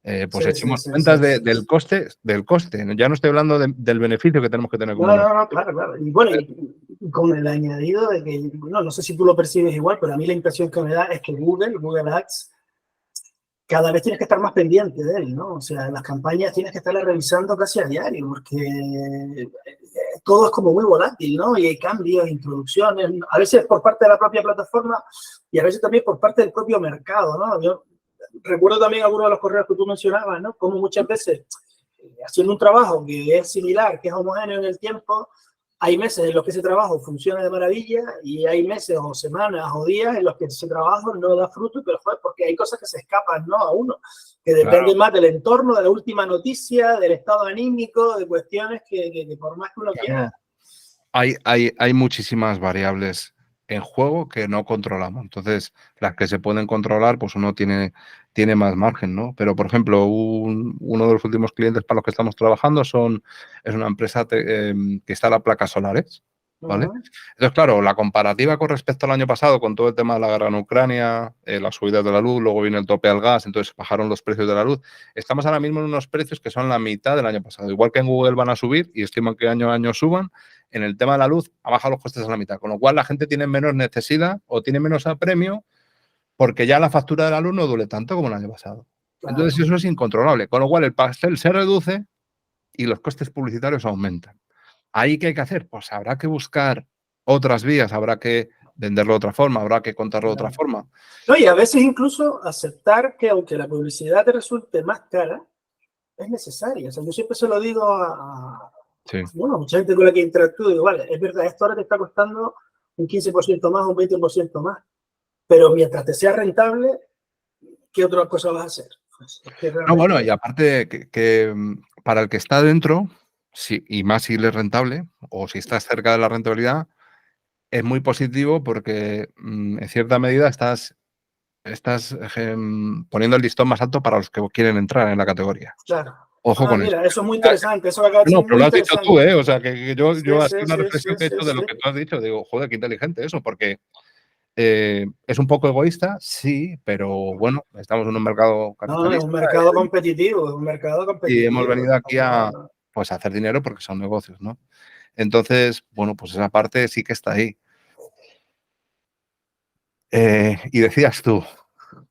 pues Sí, sí, echemos sí, cuentas sí, sí, del sí. coste, del coste. Ya no estoy hablando del beneficio que tenemos que tener como No, negocio. no, no, claro, claro. Y bueno, y con el añadido de que, no sé si tú lo percibes igual, pero a mí la impresión que me da es que Google Ads, cada vez tienes que estar más pendiente de él, ¿no? O sea, las campañas tienes que estarlas revisando casi a diario, porque todo es como muy volátil, ¿no? Y hay cambios, introducciones, a veces por parte de la propia plataforma y a veces también por parte del propio mercado, ¿no? Yo recuerdo también algunos de los correos que tú mencionabas, ¿no? Como muchas veces, haciendo un trabajo que es similar, que es homogéneo en el tiempo, hay meses en los que ese trabajo funciona de maravilla y hay meses o semanas o días en los que ese trabajo no da fruto, pero fue porque hay cosas que se escapan, ¿no? A uno, que Claro. dependen más del entorno, de la última noticia, del estado anímico, de cuestiones que por más que uno quiera. Claro. Hay muchísimas variables en juego que no controlamos. Entonces, las que se pueden controlar, pues uno tiene más margen, ¿no? Pero, por ejemplo, uno de los últimos clientes para los que estamos trabajando es una empresa que instala placas solares, ¿vale? Entonces, claro, la comparativa con respecto al año pasado, con todo el tema de la guerra en Ucrania, las subidas de la luz, luego viene el tope al gas, entonces bajaron los precios de la luz. Estamos ahora mismo en unos precios que son la mitad del año pasado. Igual que en Google van a subir y estiman que año a año suban, en el tema de la luz ha bajado los costes a la mitad, con lo cual la gente tiene menos necesidad o tiene menos apremio porque ya la factura de la luz no duele tanto como el año pasado. Claro. Entonces eso es incontrolable, con lo cual el pastel se reduce y los costes publicitarios aumentan. ¿Ahí qué hay que hacer? Pues habrá que buscar otras vías, habrá que venderlo de otra forma, habrá que contarlo de otra forma. No, y a veces incluso aceptar que aunque la publicidad te resulte más cara, es necesaria. O sea, yo siempre se lo digo Sí. bueno, mucha gente con la que interactúo, digo, vale, es verdad, esto ahora te está costando un 15% más, un 20% más, pero mientras te sea rentable, ¿qué otra cosa vas a hacer? Pues es que No, bueno, realmente... y aparte que para el que está dentro, sí, y más si le es rentable, o si estás cerca de la rentabilidad, es muy positivo porque en cierta medida estás poniendo el listón más alto para los que quieren entrar en la categoría. Claro. Ojo Ah, con eso. mira, eso es muy interesante, eso acaba de ser No, pero muy lo has dicho tú, interesante. ¿eh? O sea, que yo Sí, ha sí, sido una sí, reflexión sí, que he sí, hecho de lo sí. que tú has dicho. Digo, joder, qué inteligente eso, porque es un poco egoísta, sí, pero bueno, estamos en un mercado No, no, es un capitalista mercado competitivo, es un mercado y hemos competitivo. venido aquí a, No, pues, a hacer dinero porque son negocios, ¿no? Entonces, bueno, pues esa parte sí que está ahí. Y decías tú,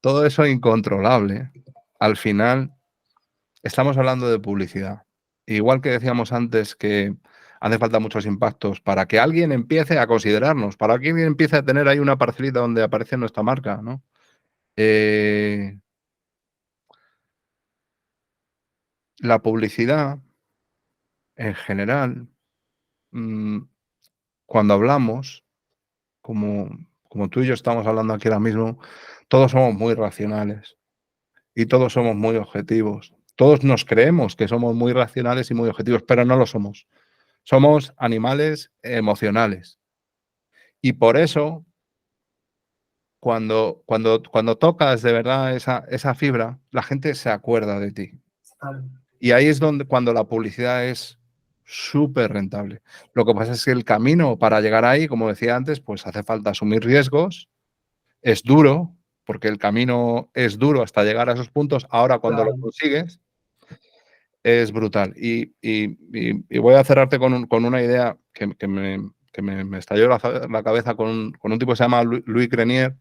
todo eso incontrolable, al final estamos hablando de publicidad. Igual que decíamos antes que hace falta muchos impactos para que alguien empiece a considerarnos, para que alguien empiece a tener ahí una parcelita donde aparece nuestra marca, ¿no? La publicidad, en general, cuando hablamos, como tú y yo estamos hablando aquí ahora mismo, todos somos muy racionales y todos somos muy objetivos. Todos nos creemos que somos muy racionales y muy objetivos, pero no lo somos. Somos animales emocionales. Y por eso, cuando tocas de verdad esa fibra, la gente se acuerda de ti. Y ahí es cuando la publicidad es súper rentable. Lo que pasa es que el camino para llegar ahí, como decía antes, pues hace falta asumir riesgos. Es duro, porque el camino es duro hasta llegar a esos puntos. Ahora, cuando lo consigues, es brutal. Y voy a cerrarte con una idea que me estalló la cabeza con un tipo que se llama Louis Grenier.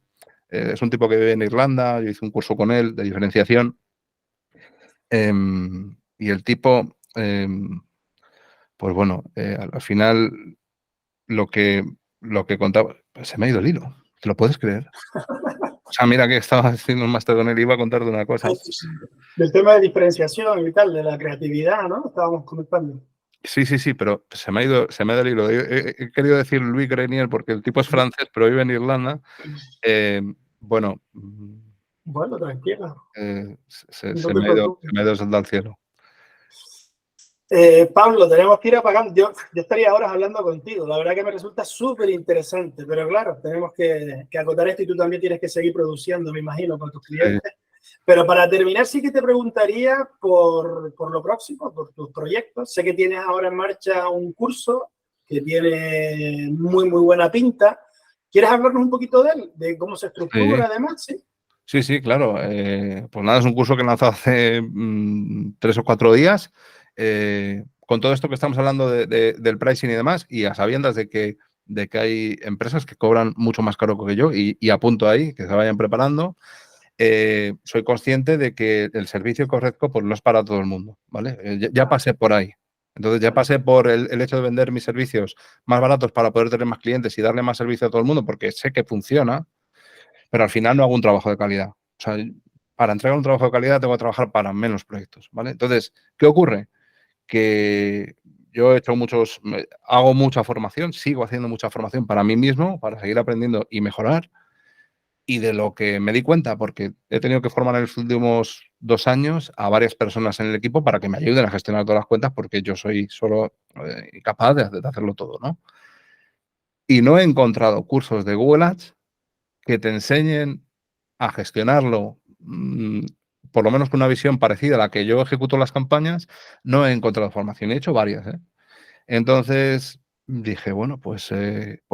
Es un tipo que vive en Irlanda. Yo hice un curso con él de diferenciación. Y el tipo, pues bueno, al final lo que contaba, pues se me ha ido el hilo. ¿Te lo puedes creer? O sea, mira que estaba haciendo un máster con él y iba a contarte una cosa. Del tema de diferenciación y tal, de la creatividad, ¿no? Estábamos comentando. Sí, pero se me ha ido el hilo. He querido decir Louis Grenier porque el tipo es francés, pero vive en Irlanda. Bueno, Bueno, tranquilo. se No te me ha ido preocupes. al cielo. Pablo, tenemos que ir apagando. Yo estaría horas hablando contigo. La verdad que me resulta súper interesante, pero claro, tenemos que acotar esto y tú también tienes que seguir produciendo, me imagino, con tus clientes. Pero para terminar, sí que te preguntaría por lo próximo, por tus proyectos. Sé que tienes ahora en marcha un curso que tiene muy muy buena pinta. ¿Quieres hablarnos un poquito de él? De cómo se estructura, además, ¿sí? Sí, claro. Pues nada, es un curso que he lanzado hace 3 o 4 días. Con todo esto que estamos hablando del pricing y demás, y a sabiendas de que hay empresas que cobran mucho más caro que yo, y apunto ahí, que se vayan preparando. Soy consciente de que el servicio que ofrezco pues, no es para todo el mundo, ¿vale? Ya pasé por ahí. Entonces ya pasé por el hecho de vender mis servicios más baratos para poder tener más clientes y darle más servicio a todo el mundo, porque sé que funciona, pero al final no hago un trabajo de calidad. O sea, para entregar un trabajo de calidad tengo que trabajar para menos proyectos, ¿vale? Entonces, ¿qué ocurre? Que yo he hecho hago mucha formación, sigo haciendo mucha formación para mí mismo, para seguir aprendiendo y mejorar. Y de lo que me di cuenta, porque he tenido que formar en los últimos 2 años a varias personas en el equipo para que me ayuden a gestionar todas las cuentas, porque yo soy solo incapaz de hacerlo todo, ¿no? Y no he encontrado cursos de Google Ads que te enseñen a gestionarlo, por lo menos con una visión parecida a la que yo ejecuto las campañas. No he encontrado formación, he hecho varias, ¿eh? Entonces dije, bueno, pues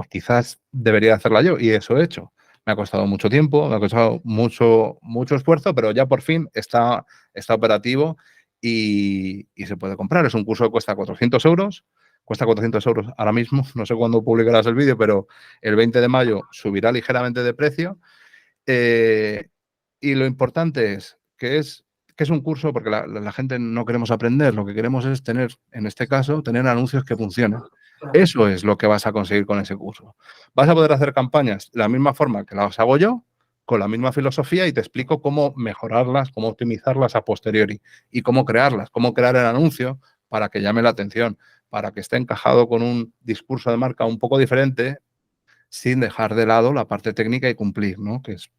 quizás debería hacerla yo, y eso he hecho. Me ha costado mucho tiempo, me ha costado mucho esfuerzo, pero ya por fin está operativo y se puede comprar. Es un curso que cuesta 400 euros. Cuesta 400 euros ahora mismo. No sé cuándo publicarás el vídeo, pero el 20 de mayo subirá ligeramente de precio. Y lo importante es que es un curso, porque la gente no queremos aprender, lo que queremos es tener, en este caso, tener anuncios que funcionen. Eso es lo que vas a conseguir con ese curso. Vas a poder hacer campañas de la misma forma que las hago yo, con la misma filosofía, y te explico cómo mejorarlas, cómo optimizarlas a posteriori y cómo crearlas, cómo crear el anuncio para que llame la atención, para que esté encajado con un discurso de marca un poco diferente, sin dejar de lado la parte técnica y cumplir, ¿no? Que es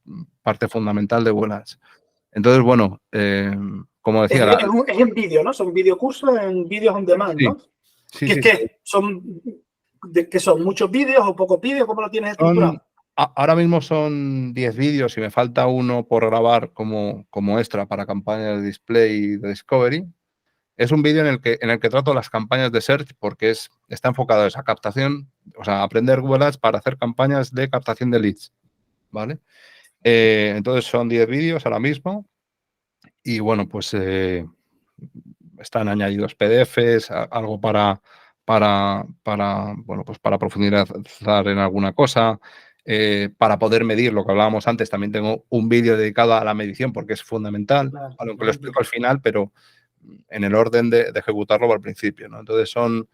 parte fundamental de Google Ads. Entonces, bueno, como decía... Es en vídeo, ¿no? Son videocursos en vídeos on demand, ¿no? Sí. ¿Qué son muchos vídeos o pocos vídeos? ¿Cómo lo tienes estructurado? Ahora mismo son 10 vídeos y me falta uno por grabar como extra para campañas de display y de discovery. Es un vídeo en el que trato las campañas de search, porque está enfocado a esa captación, o sea, aprender Google Ads para hacer campañas de captación de leads, ¿vale? Entonces son 10 vídeos ahora mismo y bueno, pues están añadidos PDFs, algo bueno, pues para profundizar en alguna cosa, para poder medir lo que hablábamos antes. También tengo un vídeo dedicado a la medición, porque es fundamental, aunque lo explico al final, pero en el orden de ejecutarlo al principio, ¿no? Entonces son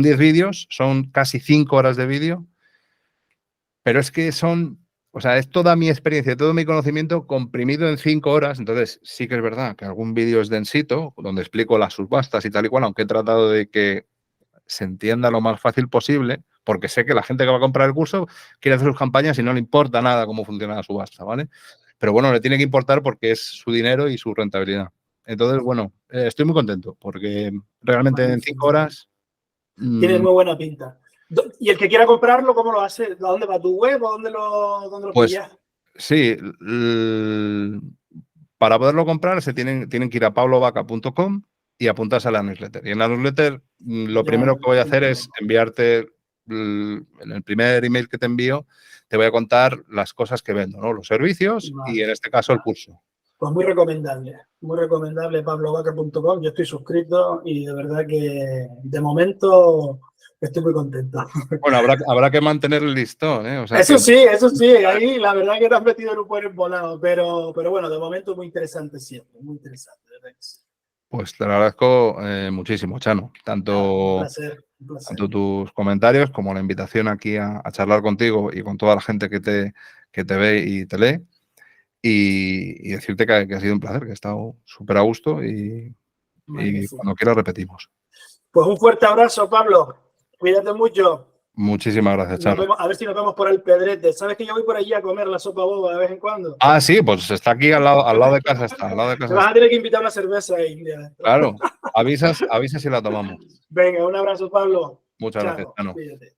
10 vídeos, son casi 5 horas de vídeo, pero es que son O sea, es toda mi experiencia, todo mi conocimiento comprimido en 5 horas. Entonces, sí que es verdad que algún vídeo es densito, donde explico las subastas y tal y cual, aunque he tratado de que se entienda lo más fácil posible, porque sé que la gente que va a comprar el curso quiere hacer sus campañas y no le importa nada cómo funciona la subasta, ¿vale? Pero bueno, le tiene que importar porque es su dinero y su rentabilidad. Entonces, bueno, estoy muy contento porque realmente en 5 horas... Tiene muy buena pinta. Y el que quiera comprarlo, ¿cómo lo hace? ¿A dónde va? ¿Tu web o dónde lo Pues pillas? sí, para poderlo comprar tienen que ir a pablovaca.com y apuntarse a la newsletter. Y en la newsletter lo primero que voy a hacer es enviarte, en el primer email que te envío, te voy a contar las cosas que vendo, ¿no? Los servicios y en este caso el curso. Pues muy recomendable pablovaca.com. Yo estoy suscrito y de verdad que de momento estoy muy contento. Bueno, habrá que mantener el listón, ¿eh? O sea, eso sí, ahí la verdad que te has metido en un buen embolado, pero bueno, de momento muy interesante siempre, muy interesante. ¿Verdad que sí? Pues te lo agradezco muchísimo, Chano. Un placer. Tanto tus comentarios como la invitación aquí a charlar contigo y con toda la gente que te ve y te lee. Y decirte que ha sido un placer, que he estado súper a gusto y cuando quieras repetimos. Pues un fuerte abrazo, Pablo. Cuídate mucho. Muchísimas gracias, Chano. A ver si nos vemos por el Pedrete. ¿Sabes que yo voy por allí a comer la sopa boba de vez en cuando? Ah, sí, pues está aquí al lado de casa. Al lado de casa. Te vas a tener que invitar una cerveza ahí. Claro, avisas y la tomamos. Venga, un abrazo, Pablo. Muchas gracias, Chano. Cuídate.